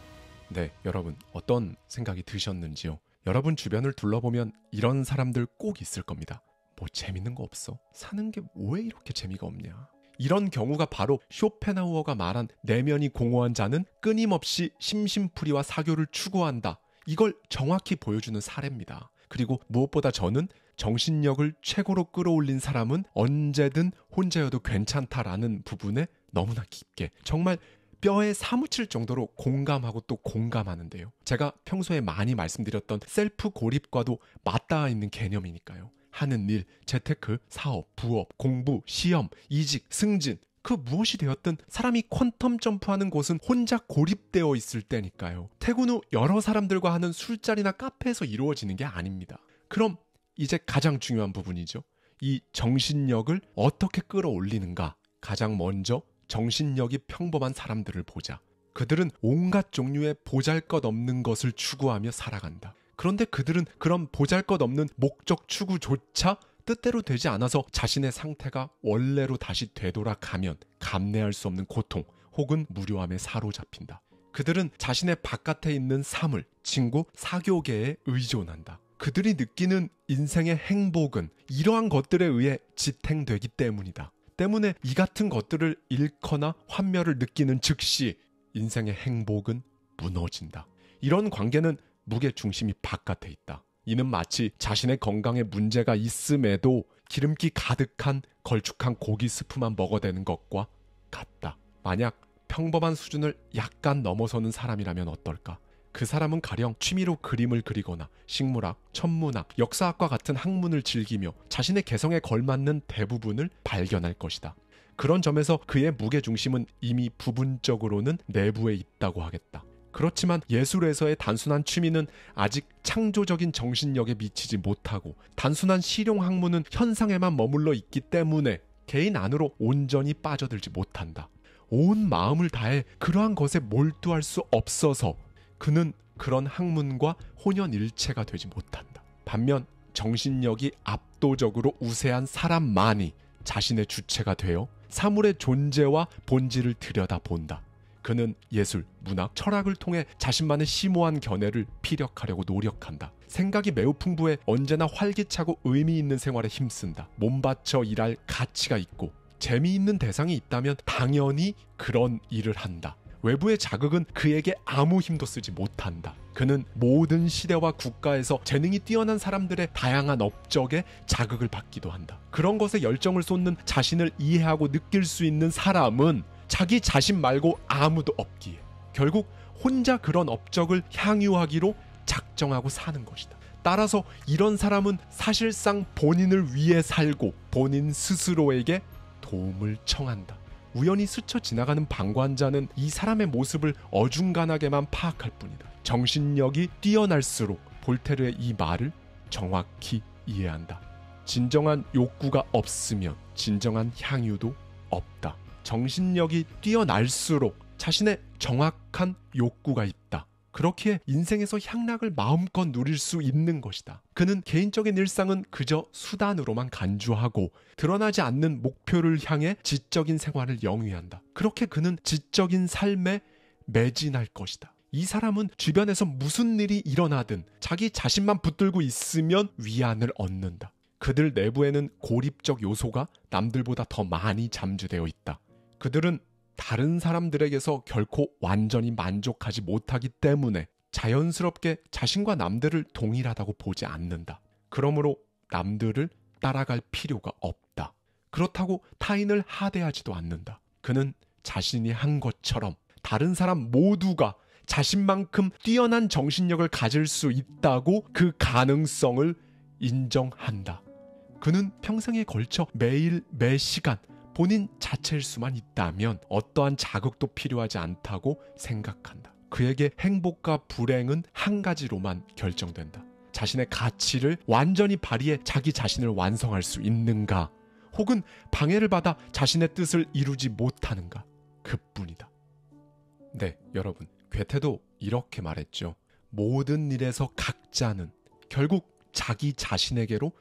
네, 여러분 어떤 생각이 드셨는지요? 여러분 주변을 둘러보면 이런 사람들 꼭 있을 겁니다. 뭐 재밌는 거 없어? 사는 게 왜 이렇게 재미가 없냐? 이런 경우가 바로 쇼펜하우어가 말한 내면이 공허한 자는 끊임없이 심심풀이와 사교를 추구한다. 이걸 정확히 보여주는 사례입니다. 그리고 무엇보다 저는 정신력을 최고로 끌어올린 사람은 언제든 혼자여도 괜찮다라는 부분에 너무나 깊게 정말 뼈에 사무칠 정도로 공감하고 또 공감하는데요. 제가 평소에 많이 말씀드렸던 셀프 고립과도 맞닿아 있는 개념이니까요. 하는 일, 재테크, 사업, 부업, 공부, 시험, 이직, 승진 그 무엇이 되었든 사람이 퀀텀 점프하는 곳은 혼자 고립되어 있을 때니까요. 퇴근 후 여러 사람들과 하는 술자리나 카페에서 이루어지는 게 아닙니다. 그럼 이제 가장 중요한 부분이죠. 이 정신력을 어떻게 끌어올리는가? 가장 먼저 정신력이 평범한 사람들을 보자. 그들은 온갖 종류의 보잘것없는 것을 추구하며 살아간다. 그런데 그들은 그런 보잘것없는 목적 추구조차 뜻대로 되지 않아서 자신의 상태가 원래로 다시 되돌아가면 감내할 수 없는 고통 혹은 무료함에 사로잡힌다. 그들은 자신의 바깥에 있는 사물, 친구, 사교계에 의존한다. 그들이 느끼는 인생의 행복은 이러한 것들에 의해 지탱되기 때문이다. 때문에 이 같은 것들을 잃거나 환멸을 느끼는 즉시 인생의 행복은 무너진다. 이런 관계는 무게중심이 바깥에 있다. 이는 마치 자신의 건강에 문제가 있음에도 기름기 가득한 걸쭉한 고기 스프만 먹어대는 것과 같다. 만약 평범한 수준을 약간 넘어서는 사람이라면 어떨까? 그 사람은 가령 취미로 그림을 그리거나 식물학, 천문학, 역사학과 같은 학문을 즐기며 자신의 개성에 걸맞는 대부분을 발견할 것이다. 그런 점에서 그의 무게중심은 이미 부분적으로는 내부에 있다고 하겠다. 그렇지만 예술에서의 단순한 취미는 아직 창조적인 정신력에 미치지 못하고 단순한 실용학문은 현상에만 머물러 있기 때문에 개인 안으로 온전히 빠져들지 못한다. 온 마음을 다해 그러한 것에 몰두할 수 없어서 그는 그런 학문과 혼연일체가 되지 못한다. 반면 정신력이 압도적으로 우세한 사람만이 자신의 주체가 되어 사물의 존재와 본질을 들여다본다. 그는 예술, 문학, 철학을 통해 자신만의 심오한 견해를 피력하려고 노력한다. 생각이 매우 풍부해 언제나 활기차고 의미 있는 생활에 힘쓴다. 몸바쳐 일할 가치가 있고 재미있는 대상이 있다면 당연히 그런 일을 한다. 외부의 자극은 그에게 아무 힘도 쓰지 못한다. 그는 모든 시대와 국가에서 재능이 뛰어난 사람들의 다양한 업적에 자극을 받기도 한다. 그런 것에 열정을 쏟는 자신을 이해하고 느낄 수 있는 사람은 자기 자신 말고 아무도 없기에 결국 혼자 그런 업적을 향유하기로 작정하고 사는 것이다. 따라서 이런 사람은 사실상 본인을 위해 살고 본인 스스로에게 도움을 청한다. 우연히 스쳐 지나가는 방관자는 이 사람의 모습을 어중간하게만 파악할 뿐이다. 정신력이 뛰어날수록 볼테르의 이 말을 정확히 이해한다. 진정한 욕구가 없으면 진정한 향유도 없다. 정신력이 뛰어날수록 자신의 정확한 욕구가 있다. 그렇기에 인생에서 향락을 마음껏 누릴 수 있는 것이다. 그는 개인적인 일상은 그저 수단으로만 간주하고 드러나지 않는 목표를 향해 지적인 생활을 영위한다. 그렇게 그는 지적인 삶에 매진할 것이다. 이 사람은 주변에서 무슨 일이 일어나든 자기 자신만 붙들고 있으면 위안을 얻는다. 그들 내부에는 고립적 요소가 남들보다 더 많이 잠재되어 있다. 그들은 다른 사람들에게서 결코 완전히 만족하지 못하기 때문에 자연스럽게 자신과 남들을 동일하다고 보지 않는다. 그러므로 남들을 따라갈 필요가 없다. 그렇다고 타인을 하대하지도 않는다. 그는 자신이 한 것처럼 다른 사람 모두가 자신만큼 뛰어난 정신력을 가질 수 있다고 그 가능성을 인정한다. 그는 평생에 걸쳐 매일 매시간 본인 자체일 수만 있다면 어떠한 자극도 필요하지 않다고 생각한다. 그에게 행복과 불행은 한 가지로만 결정된다. 자신의 가치를 완전히 발휘해 자기 자신을 완성할 수 있는가, 혹은 방해를 받아 자신의 뜻을 이루지 못하는가, 그뿐이다. 네, 여러분, 괴테도 이렇게 말했죠. 모든 일에서 각자는 결국 자기 자신에게로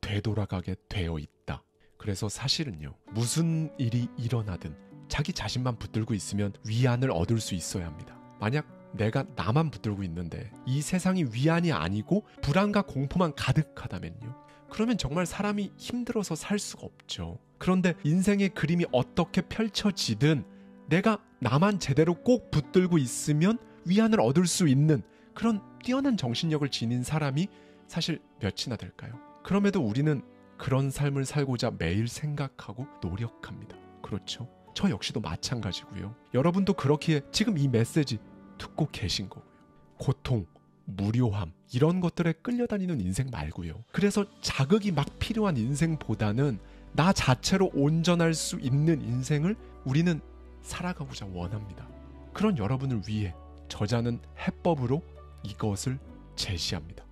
되돌아가게 되어 있다. 그래서 사실은요, 무슨 일이 일어나든 자기 자신만 붙들고 있으면 위안을 얻을 수 있어야 합니다. 만약 내가 나만 붙들고 있는데 이 세상이 위안이 아니고 불안과 공포만 가득하다면요, 그러면 정말 사람이 힘들어서 살 수가 없죠. 그런데 인생의 그림이 어떻게 펼쳐지든 내가 나만 제대로 꼭 붙들고 있으면 위안을 얻을 수 있는 그런 뛰어난 정신력을 지닌 사람이 사실 몇이나 될까요? 그럼에도 우리는 그런 삶을 살고자 매일 생각하고 노력합니다. 그렇죠? 저 역시도 마찬가지고요. 여러분도 그렇기에 지금 이 메시지 듣고 계신 거고요. 고통, 무료함 이런 것들에 끌려다니는 인생 말고요. 그래서 자극이 막 필요한 인생보다는 나 자체로 온전할 수 있는 인생을 우리는 살아가고자 원합니다. 그런 여러분을 위해 저자는 해법으로 이것을 제시합니다.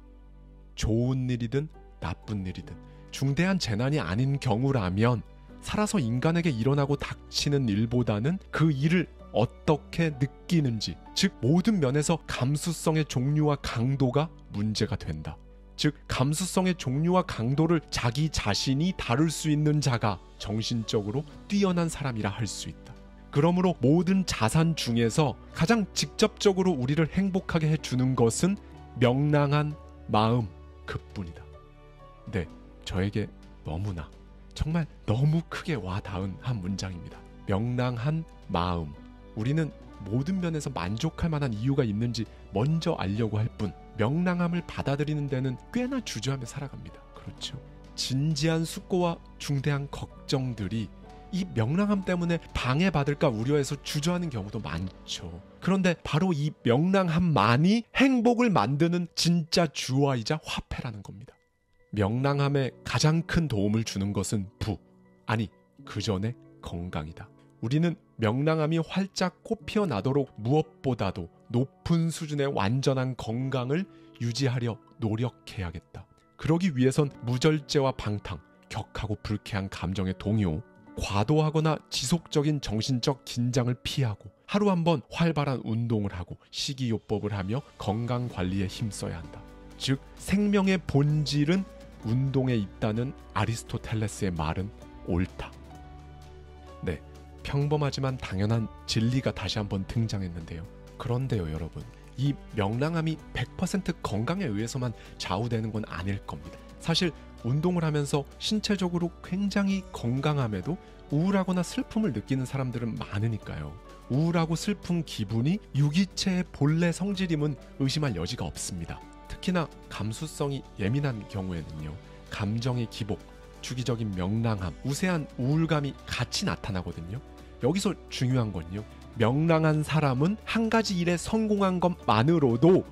좋은 일이든 나쁜 일이든 중대한 재난이 아닌 경우라면 살아서 인간에게 일어나고 닥치는 일보다는 그 일을 어떻게 느끼는지, 즉 모든 면에서 감수성의 종류와 강도가 문제가 된다. 즉 감수성의 종류와 강도를 자기 자신이 다룰 수 있는 자가 정신적으로 뛰어난 사람이라 할 수 있다. 그러므로 모든 자산 중에서 가장 직접적으로 우리를 행복하게 해주는 것은 명랑한 마음 그뿐이다. 네, 저에게 너무나 정말 너무 크게 와닿은 한 문장입니다. 명랑한 마음. 우리는 모든 면에서 만족할 만한 이유가 있는지 먼저 알려고 할 뿐 명랑함을 받아들이는 데는 꽤나 주저하며 살아갑니다. 그렇죠. 진지한 숙고와 중대한 걱정들이 이 명랑함 때문에 방해받을까 우려해서 주저하는 경우도 많죠. 그런데 바로 이 명랑함만이 행복을 만드는 진짜 주어이자 화폐라는 겁니다. 명랑함에 가장 큰 도움을 주는 것은 그 전에 건강이다. 우리는 명랑함이 활짝 꽃피어 나도록 무엇보다도 높은 수준의 완전한 건강을 유지하려 노력해야겠다. 그러기 위해선 무절제와 방탕, 격하고 불쾌한 감정의 동요, 과도하거나 지속적인 정신적 긴장을 피하고 하루 한 번 활발한 운동을 하고 식이요법을 하며 건강관리에 힘써야 한다. 즉 생명의 본질은 운동에 있다는 아리스토텔레스의 말은 옳다. 네, 평범하지만 당연한 진리가 다시 한번 등장했는데요. 그런데요 여러분, 이 명랑함이 100% 건강에 의해서만 좌우되는 건 아닐 겁니다. 사실 운동을 하면서 신체적으로 굉장히 건강함에도 우울하거나 슬픔을 느끼는 사람들은 많으니까요. 우울하고 슬픈 기분이 유기체의 본래 성질임은 의심할 여지가 없습니다. 특히나 감수성이 예민한 경우에는요, 감정의 기복, 주기적인 명랑함, 우세한 우울감이 같이 나타나거든요. 여기서 중요한 건요, 명랑한 사람은 한 가지 일에 성공한 것만으로도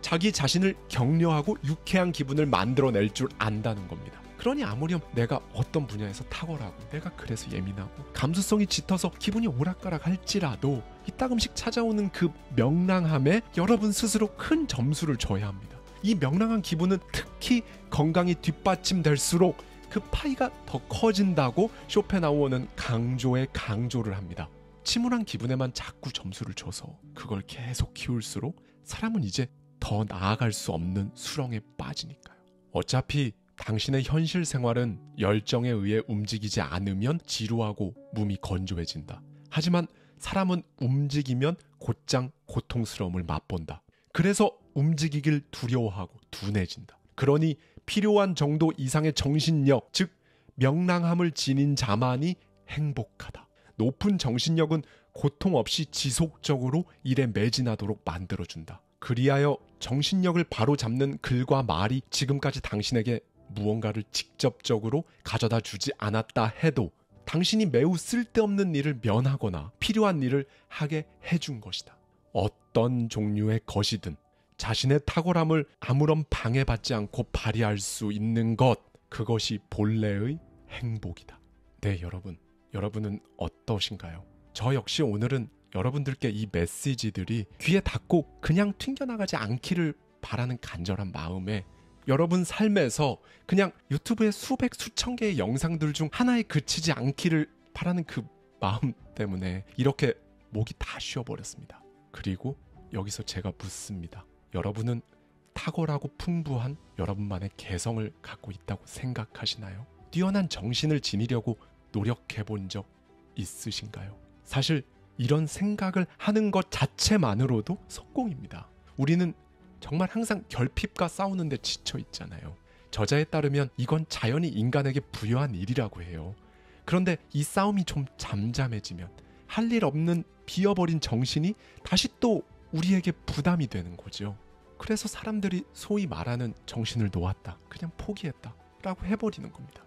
자기 자신을 격려하고 유쾌한 기분을 만들어낼 줄 안다는 겁니다. 그러니 아무렴 내가 어떤 분야에서 탁월하고 내가 그래서 예민하고 감수성이 짙어서 기분이 오락가락 할지라도 이따금씩 찾아오는 그 명랑함에 여러분 스스로 큰 점수를 줘야 합니다. 이 명랑한 기분은 특히 건강이 뒷받침될수록 그 파이가 더 커진다고 쇼펜하우어는 강조에 강조를 합니다. 침울한 기분에만 자꾸 점수를 줘서 그걸 계속 키울수록 사람은 이제 더 나아갈 수 없는 수렁에 빠지니까요. 어차피 당신의 현실 생활은 열정에 의해 움직이지 않으면 지루하고 몸이 건조해진다. 하지만 사람은 움직이면 곧장 고통스러움을 맛본다. 그래서 움직이길 두려워하고 둔해진다. 그러니 필요한 정도 이상의 정신력, 즉 명랑함을 지닌 자만이 행복하다. 높은 정신력은 고통 없이 지속적으로 일에 매진하도록 만들어준다. 그리하여 정신력을 바로잡는 글과 말이 지금까지 당신에게 무언가를 직접적으로 가져다 주지 않았다 해도 당신이 매우 쓸데없는 일을 면하거나 필요한 일을 하게 해준 것이다. 어떤 종류의 것이든 자신의 탁월함을 아무런 방해받지 않고 발휘할 수 있는 것, 그것이 본래의 행복이다. 네, 여러분은 어떠신가요? 저 역시 오늘은 여러분들께 이 메시지들이 귀에 닿고 그냥 튕겨나가지 않기를 바라는 간절한 마음에 여러분 삶에서 그냥 유튜브에 수백 수천 개의 영상들 중 하나에 그치지 않기를 바라는 그 마음 때문에 이렇게 목이 다 쉬어버렸습니다. 그리고 여기서 제가 묻습니다. 여러분은 탁월하고 풍부한 여러분만의 개성을 갖고 있다고 생각하시나요? 뛰어난 정신을 지니려고 노력해본 적 있으신가요? 사실 이런 생각을 하는 것 자체만으로도 성공입니다. 우리는 정말 항상 결핍과 싸우는데 지쳐 있잖아요. 저자에 따르면 이건 자연이 인간에게 부여한 일이라고 해요. 그런데 이 싸움이 좀 잠잠해지면 할 일 없는 비어버린 정신이 다시 또 우리에게 부담이 되는 거죠. 그래서 사람들이 소위 말하는 정신을 놓았다, 그냥 포기했다 라고 해버리는 겁니다.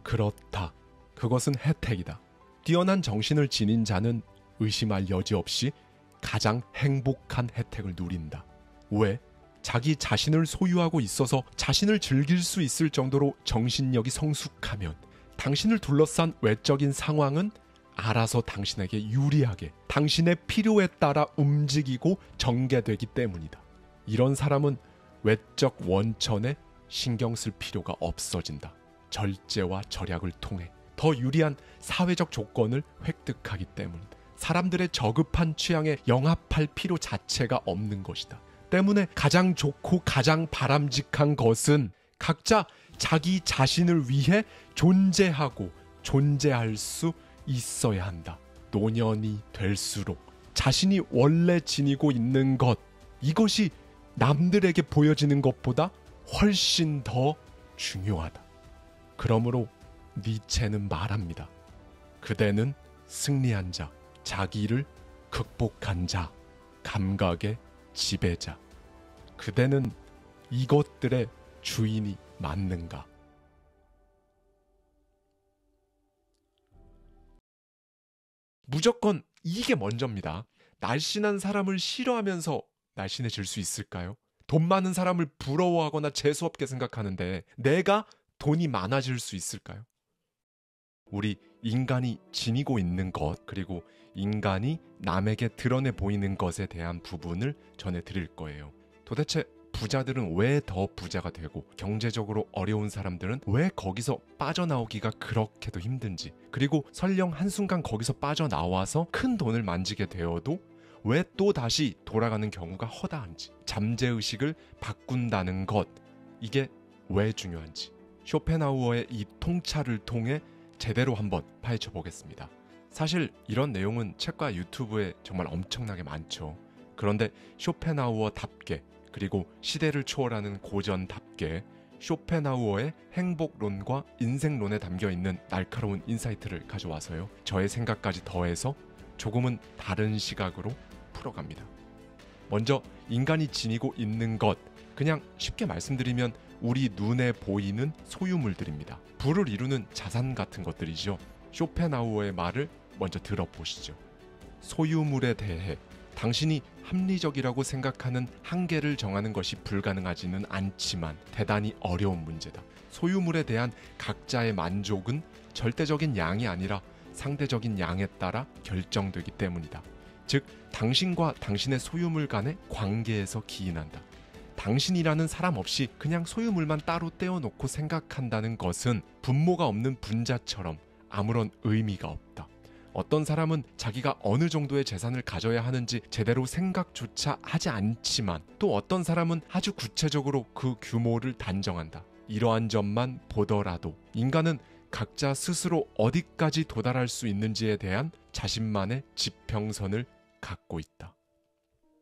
그렇다. 그것은 혜택이다. 뛰어난 정신을 지닌 자는 의심할 여지 없이 가장 행복한 혜택을 누린다. 왜? 자기 자신을 소유하고 있어서 자신을 즐길 수 있을 정도로 정신력이 성숙하면 당신을 둘러싼 외적인 상황은 알아서 당신에게 유리하게 당신의 필요에 따라 움직이고 전개되기 때문이다. 이런 사람은 외적 원천에 신경 쓸 필요가 없어진다. 절제와 절약을 통해 더 유리한 사회적 조건을 획득하기 때문이다. 사람들의 저급한 취향에 영합할 필요 자체가 없는 것이다. 때문에 가장 좋고 가장 바람직한 것은 각자 자기 자신을 위해 존재하고 존재할 수 있어야 한다. 노년이 될수록 자신이 원래 지니고 있는 것, 이것이 남들에게 보여지는 것보다 훨씬 더 중요하다. 그러므로 니체는 말합니다. 그대는 승리한 자, 자기를 극복한 자, 감각의 지배자. 그대는 이것들의 주인이 맞는가? 무조건 이게 먼저입니다. 날씬한 사람을 싫어하면서 날씬해질 수 있을까요? 돈 많은 사람을 부러워하거나 재수없게 생각하는데 내가 돈이 많아질 수 있을까요? 우리 인간이 지니고 있는 것, 그리고 인간이 남에게 드러내 보이는 것에 대한 부분을 전해드릴 거예요. 도대체 부자들은 왜 더 부자가 되고 경제적으로 어려운 사람들은 왜 거기서 빠져나오기가 그렇게도 힘든지, 그리고 설령 한순간 거기서 빠져나와서 큰 돈을 만지게 되어도 왜 또 다시 돌아가는 경우가 허다한지, 잠재의식을 바꾼다는 것, 이게 왜 중요한지 쇼펜하우어의 이 통찰을 통해 제대로 한번 파헤쳐 보겠습니다. 사실 이런 내용은 책과 유튜브에 정말 엄청나게 많죠. 그런데 쇼펜하우어답게, 그리고 시대를 초월하는 고전답게 쇼펜하우어의 행복론과 인생론에 담겨있는 날카로운 인사이트를 가져와서요, 저의 생각까지 더해서 조금은 다른 시각으로 풀어갑니다. 먼저 인간이 지니고 있는 것, 그냥 쉽게 말씀드리면 우리 눈에 보이는 소유물들입니다. 부를 이루는 자산 같은 것들이죠. 쇼펜하우어의 말을 먼저 들어보시죠. 소유물에 대해 당신이 합리적이라고 생각하는 한계를 정하는 것이 불가능하지는 않지만 대단히 어려운 문제다. 소유물에 대한 각자의 만족은 절대적인 양이 아니라 상대적인 양에 따라 결정되기 때문이다. 즉, 당신과 당신의 소유물 간의 관계에서 기인한다. 당신이라는 사람 없이 그냥 소유물만 따로 떼어놓고 생각한다는 것은 분모가 없는 분자처럼 아무런 의미가 없다. 어떤 사람은 자기가 어느 정도의 재산을 가져야 하는지 제대로 생각조차 하지 않지만, 또 어떤 사람은 아주 구체적으로 그 규모를 단정한다. 이러한 점만 보더라도 인간은 각자 스스로 어디까지 도달할 수 있는지에 대한 자신만의 지평선을 갖고 있다.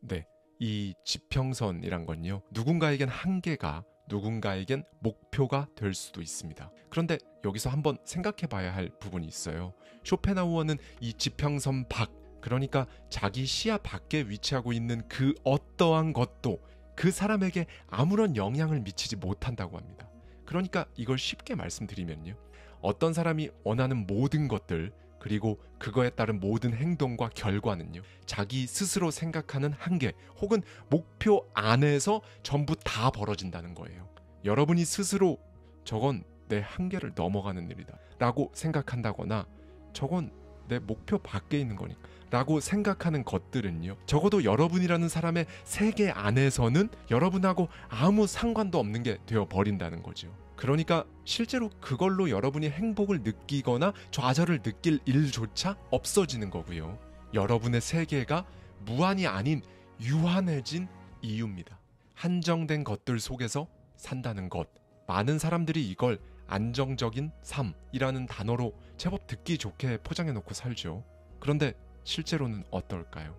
네, 이 지평선이란 건요, 누군가에겐 한계가, 누군가에겐 목표가 될 수도 있습니다. 그런데 여기서 한번 생각해 봐야 할 부분이 있어요. 쇼펜하우어는 이 지평선 밖, 그러니까 자기 시야 밖에 위치하고 있는 그 어떠한 것도 그 사람에게 아무런 영향을 미치지 못한다고 합니다. 그러니까 이걸 쉽게 말씀드리면요, 어떤 사람이 원하는 모든 것들, 그리고 그거에 따른 모든 행동과 결과는요, 자기 스스로 생각하는 한계 혹은 목표 안에서 전부 다 벌어진다는 거예요. 여러분이 스스로 저건 내 한계를 넘어가는 일이다 라고 생각한다거나 저건 내 목표 밖에 있는 거니까 라고 생각하는 것들은요, 적어도 여러분이라는 사람의 세계 안에서는 여러분하고 아무 상관도 없는 게 되어버린다는 거죠. 그러니까 실제로 그걸로 여러분이 행복을 느끼거나 좌절을 느낄 일조차 없어지는 거고요. 여러분의 세계가 무한이 아닌 유한해진 이유입니다. 한정된 것들 속에서 산다는 것. 많은 사람들이 이걸 안정적인 삶이라는 단어로 제법 듣기 좋게 포장해놓고 살죠. 그런데 실제로는 어떨까요?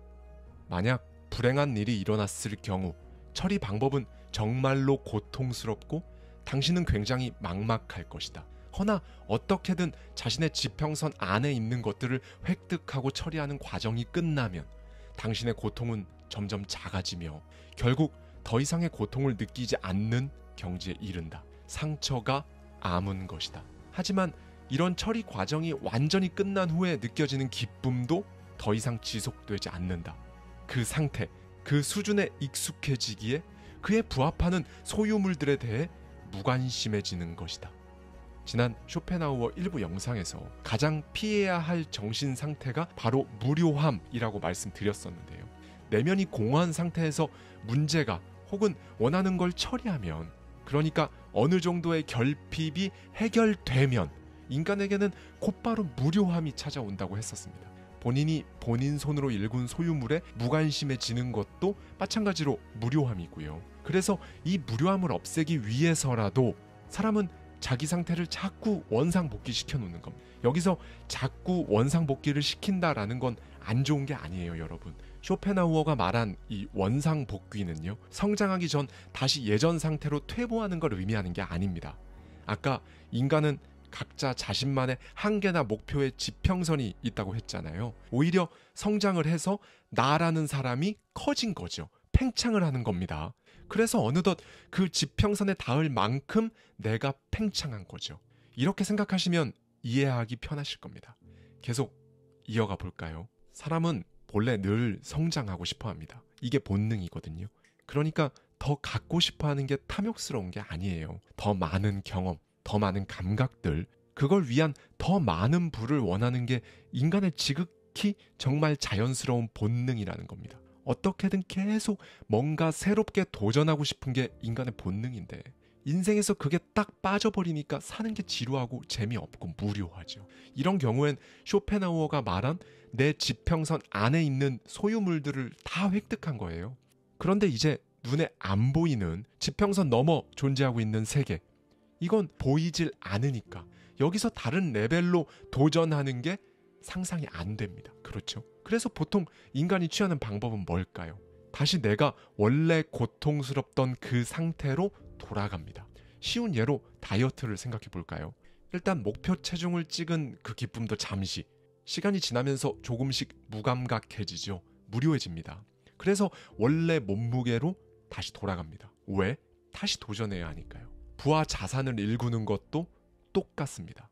만약 불행한 일이 일어났을 경우 처리 방법은 정말로 고통스럽고 당신은 굉장히 막막할 것이다. 허나 어떻게든 자신의 지평선 안에 있는 것들을 획득하고 처리하는 과정이 끝나면 당신의 고통은 점점 작아지며 결국 더 이상의 고통을 느끼지 않는 경지에 이른다. 상처가 아문 것이다. 하지만 이런 처리 과정이 완전히 끝난 후에 느껴지는 기쁨도 더 이상 지속되지 않는다. 그 상태, 그 수준에 익숙해지기에 그에 부합하는 소유물들에 대해 무관심해지는 것이다. 지난 쇼펜하우어 일부 영상에서 가장 피해야 할 정신 상태가 바로 무료함이라고 말씀드렸었는데요. 내면이 공허한 상태에서 문제가 혹은 원하는 걸 처리하면, 그러니까 어느 정도의 결핍이 해결되면 인간에게는 곧바로 무료함이 찾아온다고 했었습니다. 본인이 본인 손으로 일군 소유물에 무관심해지는 것도 마찬가지로 무료함이고요. 그래서 이 무료함을 없애기 위해서라도 사람은 자기 상태를 자꾸 원상복귀시켜 놓는 겁니다. 여기서 자꾸 원상복귀를 시킨다라는 건 안 좋은 게 아니에요, 여러분. 쇼펜하우어가 말한 이 원상복귀는요, 성장하기 전 다시 예전 상태로 퇴보하는 걸 의미하는 게 아닙니다. 아까 인간은 각자 자신만의 한계나 목표의 지평선이 있다고 했잖아요. 오히려 성장을 해서 나라는 사람이 커진 거죠. 팽창을 하는 겁니다. 그래서 어느덧 그 지평선에 닿을 만큼 내가 팽창한 거죠. 이렇게 생각하시면 이해하기 편하실 겁니다. 계속 이어가 볼까요? 사람은 본래 늘 성장하고 싶어 합니다. 이게 본능이거든요. 그러니까 더 갖고 싶어 하는 게 탐욕스러운 게 아니에요. 더 많은 경험, 더 많은 감각들, 그걸 위한 더 많은 부를 원하는 게 인간의 지극히 정말 자연스러운 본능이라는 겁니다. 어떻게든 계속 뭔가 새롭게 도전하고 싶은 게 인간의 본능인데 인생에서 그게 딱 빠져버리니까 사는 게 지루하고 재미없고 무료하죠. 이런 경우엔 쇼펜하우어가 말한 내 지평선 안에 있는 소유물들을 다 획득한 거예요. 그런데 이제 눈에 안 보이는 지평선 넘어 존재하고 있는 세계, 이건 보이질 않으니까 여기서 다른 레벨로 도전하는 게 상상이 안 됩니다. 그렇죠? 그래서 보통 인간이 취하는 방법은 뭘까요? 다시 내가 원래 고통스럽던 그 상태로 돌아갑니다. 쉬운 예로 다이어트를 생각해 볼까요? 일단 목표 체중을 찍은 그 기쁨도 잠시, 시간이 지나면서 조금씩 무감각해지죠. 무료해집니다. 그래서 원래 몸무게로 다시 돌아갑니다. 왜? 다시 도전해야 하니까요. 부와 자산을 일구는 것도 똑같습니다.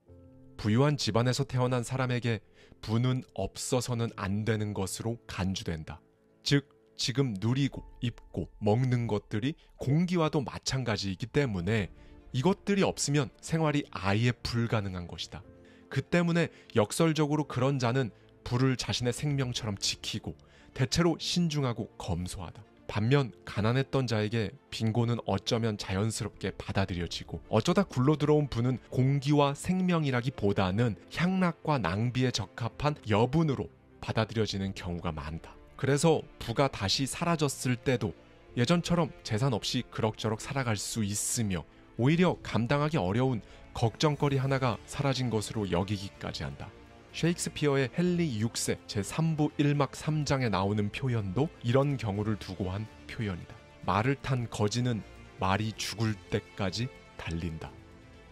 부유한 집안에서 태어난 사람에게 부는 없어서는 안 되는 것으로 간주된다. 즉, 지금 누리고 입고 먹는 것들이 공기와도 마찬가지이기 때문에 이것들이 없으면 생활이 아예 불가능한 것이다. 그 때문에 역설적으로 그런 자는 부를 자신의 생명처럼 지키고 대체로 신중하고 검소하다. 반면 가난했던 자에게 빈곤은 어쩌면 자연스럽게 받아들여지고 어쩌다 굴러들어온 부는 공기와 생명이라기보다는 향락과 낭비에 적합한 여분으로 받아들여지는 경우가 많다. 그래서 부가 다시 사라졌을 때도 예전처럼 재산 없이 그럭저럭 살아갈 수 있으며 오히려 감당하기 어려운 걱정거리 하나가 사라진 것으로 여기기까지 한다. 셰익스피어의 헨리 6세 제3부 1막 3장에 나오는 표현도 이런 경우를 두고 한 표현이다. 말을 탄 거지는 말이 죽을 때까지 달린다.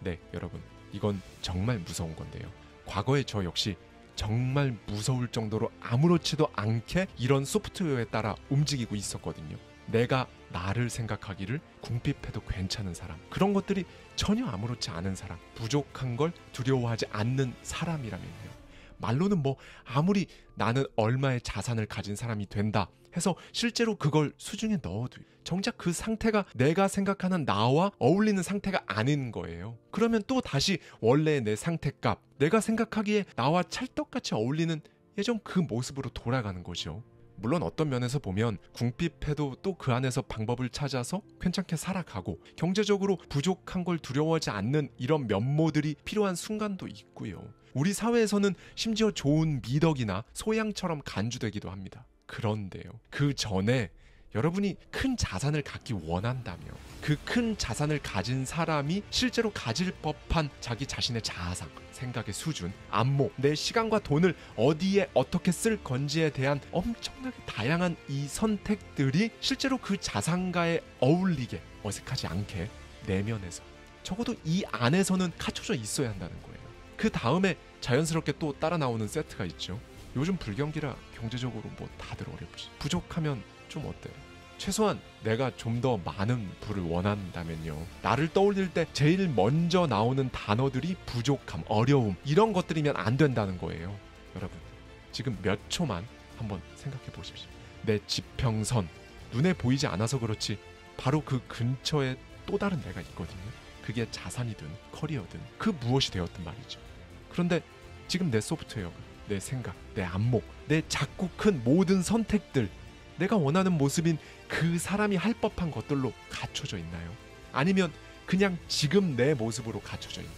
네, 여러분, 이건 정말 무서운 건데요. 과거에 저 역시 정말 무서울 정도로 아무렇지도 않게 이런 소프트웨어에 따라 움직이고 있었거든요. 내가 나를 생각하기를 궁핍해도 괜찮은 사람, 그런 것들이 전혀 아무렇지 않은 사람, 부족한 걸 두려워하지 않는 사람이라면요. 말로는 뭐 아무리 나는 얼마의 자산을 가진 사람이 된다 해서 실제로 그걸 수중에 넣어도 정작 그 상태가 내가 생각하는 나와 어울리는 상태가 아닌 거예요. 그러면 또 다시 원래의 내 상태값, 내가 생각하기에 나와 찰떡같이 어울리는 예전 그 모습으로 돌아가는 거죠. 물론 어떤 면에서 보면 궁핍해도 또 그 안에서 방법을 찾아서 괜찮게 살아가고 경제적으로 부족한 걸 두려워하지 않는 이런 면모들이 필요한 순간도 있고요. 우리 사회에서는 심지어 좋은 미덕이나 소양처럼 간주되기도 합니다. 그런데요, 그 전에 여러분이 큰 자산을 갖기 원한다며 그 큰 자산을 가진 사람이 실제로 가질 법한 자기 자신의 자아상, 생각의 수준, 안목, 내 시간과 돈을 어디에 어떻게 쓸 건지에 대한 엄청나게 다양한 이 선택들이 실제로 그 자산가에 어울리게, 어색하지 않게 내면에서 적어도 이 안에서는 갖춰져 있어야 한다는 거예요. 그 다음에 자연스럽게 또 따라 나오는 세트가 있죠. 요즘 불경기라 경제적으로 뭐 다들 어렵지. 부족하면 좀 어때요? 최소한 내가 좀 더 많은 부를 원한다면요, 나를 떠올릴 때 제일 먼저 나오는 단어들이 부족함, 어려움, 이런 것들이면 안 된다는 거예요. 여러분, 지금 몇 초만 한번 생각해 보십시오. 내 지평선, 눈에 보이지 않아서 그렇지 바로 그 근처에 또 다른 내가 있거든요. 그게 자산이든 커리어든 그 무엇이 되었든 말이죠. 그런데 지금 내 소프트웨어가, 내 생각, 내 안목, 내 작고 큰 모든 선택들, 내가 원하는 모습인 그 사람이 할 법한 것들로 갖춰져 있나요? 아니면 그냥 지금 내 모습으로 갖춰져 있나요?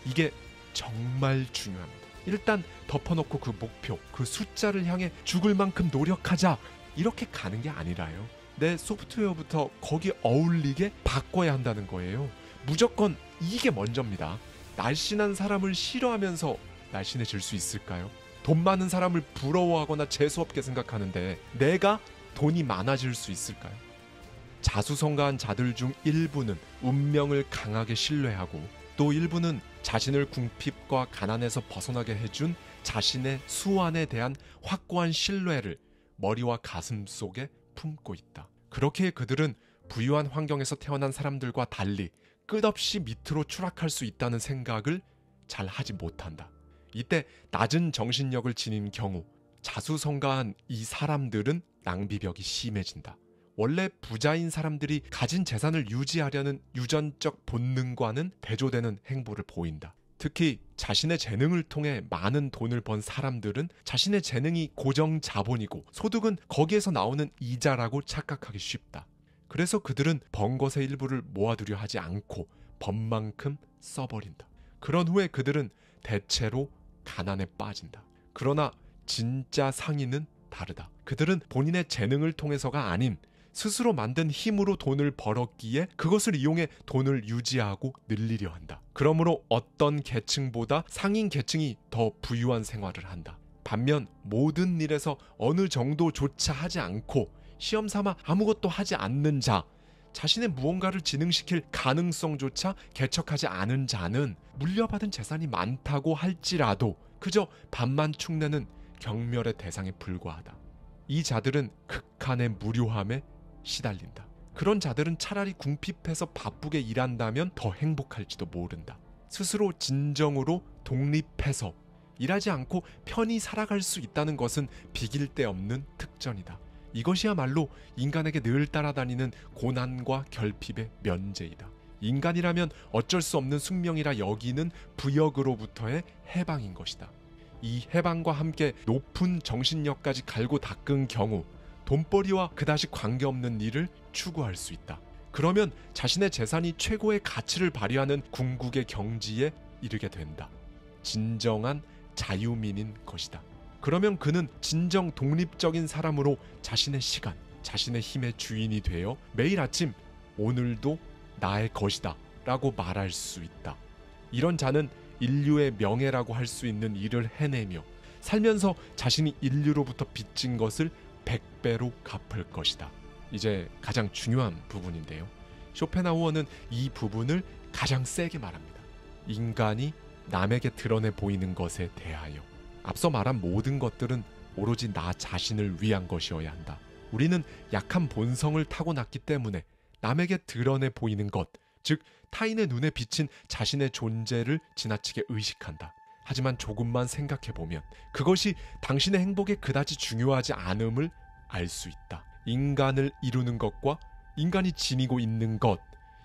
이게 정말 중요합니다. 일단 덮어놓고 그 목표, 그 숫자를 향해 죽을 만큼 노력하자, 이렇게 가는 게 아니라요. 내 소프트웨어부터 거기 어울리게 바꿔야 한다는 거예요. 무조건 이게 먼저입니다. 날씬한 사람을 싫어하면서 날씬해질 수 있을까요? 돈 많은 사람을 부러워하거나 재수없게 생각하는데 내가 돈이 많아질 수 있을까요? 자수성가한 자들 중 일부는 운명을 강하게 신뢰하고 또 일부는 자신을 궁핍과 가난에서 벗어나게 해준 자신의 수완에 대한 확고한 신뢰를 머리와 가슴 속에 품고 있다. 그렇게 그들은 부유한 환경에서 태어난 사람들과 달리 끝없이 밑으로 추락할 수 있다는 생각을 잘 하지 못한다. 이때 낮은 정신력을 지닌 경우 자수성가한 이 사람들은 낭비벽이 심해진다. 원래 부자인 사람들이 가진 재산을 유지하려는 유전적 본능과는 대조되는 행보를 보인다. 특히 자신의 재능을 통해 많은 돈을 번 사람들은 자신의 재능이 고정 자본이고 소득은 거기에서 나오는 이자라고 착각하기 쉽다. 그래서 그들은 번 것의 일부를 모아두려 하지 않고 번 만큼 써버린다. 그런 후에 그들은 대체로 가난에 빠진다. 그러나 진짜 상인은 다르다. 그들은 본인의 재능을 통해서가 아닌 스스로 만든 힘으로 돈을 벌었기에 그것을 이용해 돈을 유지하고 늘리려 한다. 그러므로 어떤 계층보다 상인 계층이 더 부유한 생활을 한다. 반면 모든 일에서 어느 정도조차 하지 않고 시험 삼아 아무것도 하지 않는 자, 자신의 무언가를 진흥시킬 가능성조차 개척하지 않은 자는 물려받은 재산이 많다고 할지라도 그저 밥만 축내는 경멸의 대상에 불과하다. 이 자들은 극한의 무료함에 시달린다. 그런 자들은 차라리 궁핍해서 바쁘게 일한다면 더 행복할지도 모른다. 스스로 진정으로 독립해서 일하지 않고 편히 살아갈 수 있다는 것은 비길 데 없는 특전이다. 이것이야말로 인간에게 늘 따라다니는 고난과 결핍의 면제이다. 인간이라면 어쩔 수 없는 숙명이라 여기는 부역으로부터의 해방인 것이다. 이 해방과 함께 높은 정신력까지 갈고 닦은 경우 돈벌이와 그다지 관계없는 일을 추구할 수 있다. 그러면 자신의 재산이 최고의 가치를 발휘하는 궁극의 경지에 이르게 된다. 진정한 자유민인 것이다. 그러면 그는 진정 독립적인 사람으로 자신의 시간, 자신의 힘의 주인이 되어 매일 아침 오늘도 나의 것이다 라고 말할 수 있다. 이런 자는 인류의 명예라고 할 수 있는 일을 해내며 살면서 자신이 인류로부터 빚진 것을 100배로 갚을 것이다. 이제 가장 중요한 부분인데요. 쇼펜하우어는 이 부분을 가장 세게 말합니다. 인간이 남에게 드러내 보이는 것에 대하여. 앞서 말한 모든 것들은 오로지 나 자신을 위한 것이어야 한다. 우리는 약한 본성을 타고났기 때문에 남에게 드러내 보이는 것, 즉 타인의 눈에 비친 자신의 존재를 지나치게 의식한다. 하지만 조금만 생각해보면 그것이 당신의 행복에 그다지 중요하지 않음을 알 수 있다. 인간을 이루는 것과 인간이 지니고 있는 것,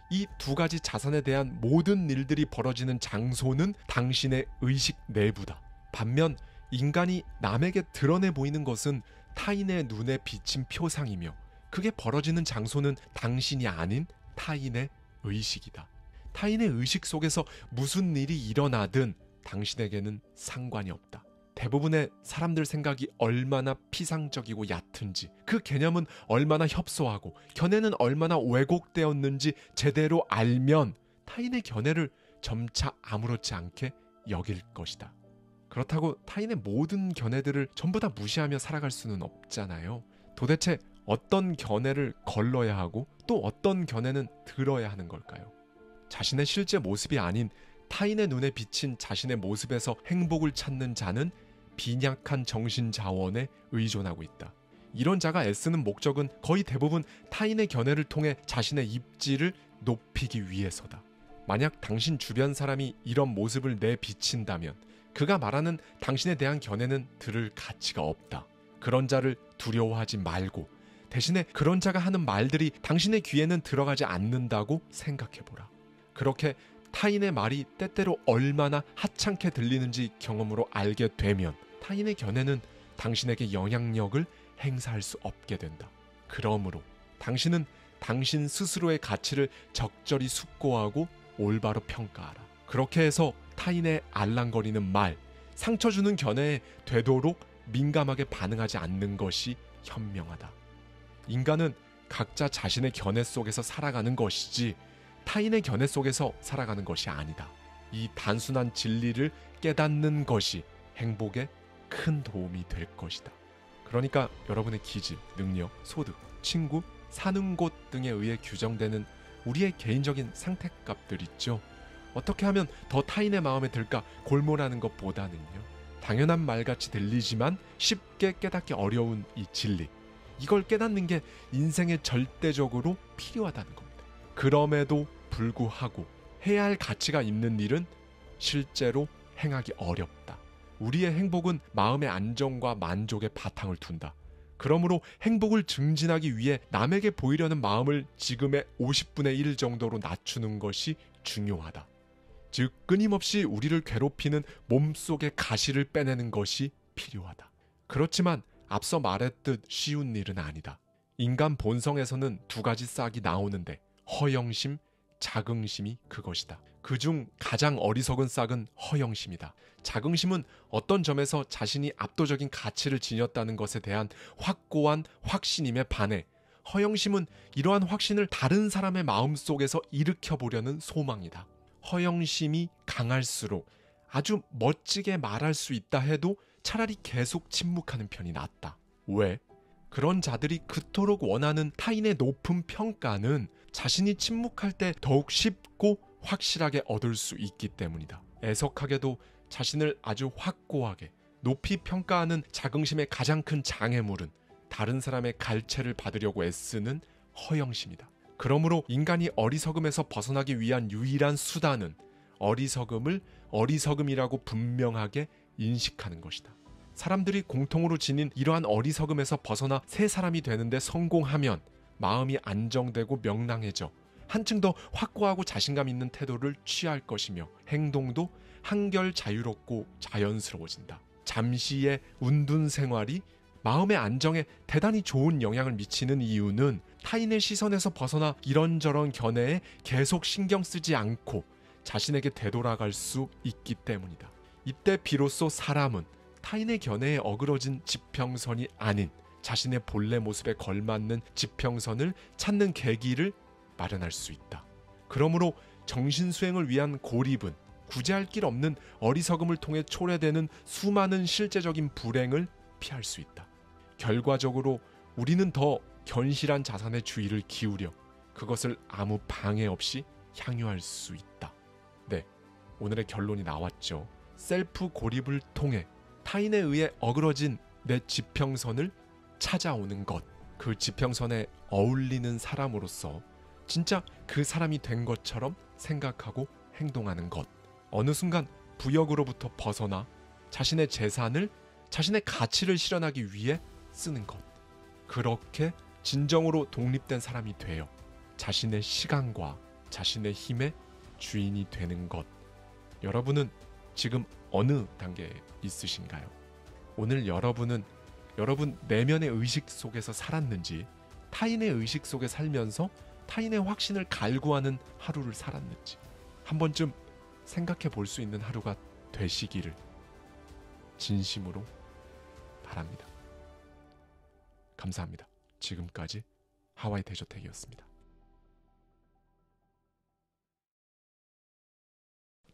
이 두 가지 자산에 대한 모든 일들이 벌어지는 장소는 당신의 의식 내부다. 반면 인간이 남에게 드러내 보이는 것은 타인의 눈에 비친 표상이며 그게 벌어지는 장소는 당신이 아닌 타인의 의식이다. 타인의 의식 속에서 무슨 일이 일어나든 당신에게는 상관이 없다. 대부분의 사람들 생각이 얼마나 피상적이고 얕은지, 그 개념은 얼마나 협소하고 견해는 얼마나 왜곡되었는지 제대로 알면 타인의 견해를 점차 아무렇지 않게 여길 것이다. 그렇다고 타인의 모든 견해들을 전부 다 무시하며 살아갈 수는 없잖아요. 도대체 어떤 견해를 걸러야 하고 또 어떤 견해는 들어야 하는 걸까요? 자신의 실제 모습이 아닌 타인의 눈에 비친 자신의 모습에서 행복을 찾는 자는 빈약한 정신 자원에 의존하고 있다. 이런 자가 애쓰는 목적은 거의 대부분 타인의 견해를 통해 자신의 입지를 높이기 위해서다. 만약 당신 주변 사람이 이런 모습을 내비친다면 그가 말하는 당신에 대한 견해는 들을 가치가 없다. 그런 자를 두려워하지 말고 대신에 그런 자가 하는 말들이 당신의 귀에는 들어가지 않는다고 생각해보라. 그렇게 타인의 말이 때때로 얼마나 하찮게 들리는지 경험으로 알게 되면 타인의 견해는 당신에게 영향력을 행사할 수 없게 된다. 그러므로 당신은 당신 스스로의 가치를 적절히 숙고하고 올바로 평가하라. 그렇게 해서 타인의 알랑거리는 말, 상처 주는 견해에 되도록 민감하게 반응하지 않는 것이 현명하다. 인간은 각자 자신의 견해 속에서 살아가는 것이지 타인의 견해 속에서 살아가는 것이 아니다. 이 단순한 진리를 깨닫는 것이 행복에 큰 도움이 될 것이다. 그러니까 여러분의 기질, 능력, 소득, 친구, 사는 곳 등에 의해 규정되는 우리의 개인적인 상태값들 있죠. 어떻게 하면 더 타인의 마음에 들까 골몰하는 것보다는요. 당연한 말같이 들리지만 쉽게 깨닫기 어려운 이 진리. 이걸 깨닫는 게 인생에 절대적으로 필요하다는 겁니다. 그럼에도 불구하고 해야 할 가치가 있는 일은 실제로 행하기 어렵다. 우리의 행복은 마음의 안정과 만족에 바탕을 둔다. 그러므로 행복을 증진하기 위해 남에게 보이려는 마음을 지금의 50분의 1 정도로 낮추는 것이 중요하다. 즉 끊임없이 우리를 괴롭히는 몸속의 가시를 빼내는 것이 필요하다. 그렇지만 앞서 말했듯 쉬운 일은 아니다. 인간 본성에서는 두 가지 싹이 나오는데 허영심, 자긍심이 그것이다. 그중 가장 어리석은 싹은 허영심이다. 자긍심은 어떤 점에서 자신이 압도적인 가치를 지녔다는 것에 대한 확고한 확신임에 반해 허영심은 이러한 확신을 다른 사람의 마음속에서 일으켜보려는 소망이다. 허영심이 강할수록 아주 멋지게 말할 수 있다 해도 차라리 계속 침묵하는 편이 낫다. 왜? 그런 자들이 그토록 원하는 타인의 높은 평가는 자신이 침묵할 때 더욱 쉽고 확실하게 얻을 수 있기 때문이다. 애석하게도 자신을 아주 확고하게 높이 평가하는 자긍심의 가장 큰 장애물은 다른 사람의 갈채를 받으려고 애쓰는 허영심이다. 그러므로 인간이 어리석음에서 벗어나기 위한 유일한 수단은 어리석음을 어리석음이라고 분명하게 인식하는 것이다. 사람들이 공통으로 지닌 이러한 어리석음에서 벗어나 새 사람이 되는데 성공하면 마음이 안정되고 명랑해져 한층 더 확고하고 자신감 있는 태도를 취할 것이며 행동도 한결 자유롭고 자연스러워진다. 잠시의 운둔 생활이 마음의 안정에 대단히 좋은 영향을 미치는 이유는 타인의 시선에서 벗어나 이런저런 견해에 계속 신경 쓰지 않고 자신에게 되돌아갈 수 있기 때문이다. 이때 비로소 사람은 타인의 견해에 어그러진 지평선이 아닌 자신의 본래 모습에 걸맞는 지평선을 찾는 계기를 마련할 수 있다. 그러므로 정신수행을 위한 고립은 구제할 길 없는 어리석음을 통해 초래되는 수많은 실제적인 불행을 피할 수 있다. 결과적으로 우리는 더 견실한 자산의 주의를 기울여 그것을 아무 방해 없이 향유할 수 있다. 네, 오늘의 결론이 나왔죠. 셀프 고립을 통해 타인에 의해 어그러진 내 지평선을 찾아오는 것, 그 지평선에 어울리는 사람으로서 진짜 그 사람이 된 것처럼 생각하고 행동하는 것, 어느 순간 부역으로부터 벗어나 자신의 재산을, 자신의 가치를 실현하기 위해 쓰는 것, 그렇게 진정으로 독립된 사람이 되어 자신의 시간과 자신의 힘의 주인이 되는 것. 여러분은 지금 어느 단계에 있으신가요? 오늘 여러분은 여러분 내면의 의식 속에서 살았는지, 타인의 의식 속에 살면서 타인의 확신을 갈구하는 하루를 살았는지 한 번쯤 생각해 볼 수 있는 하루가 되시기를 진심으로 바랍니다. 감사합니다. 지금까지 하와이 대저택이었습니다.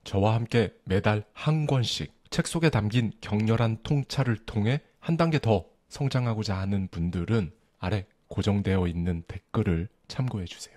저와 함께 매달 한 권씩 책 속에 담긴 격렬한 통찰을 통해 한 단계 더 성장하고자 하는 분들은 아래 고정되어 있는 댓글을 참고해 주세요.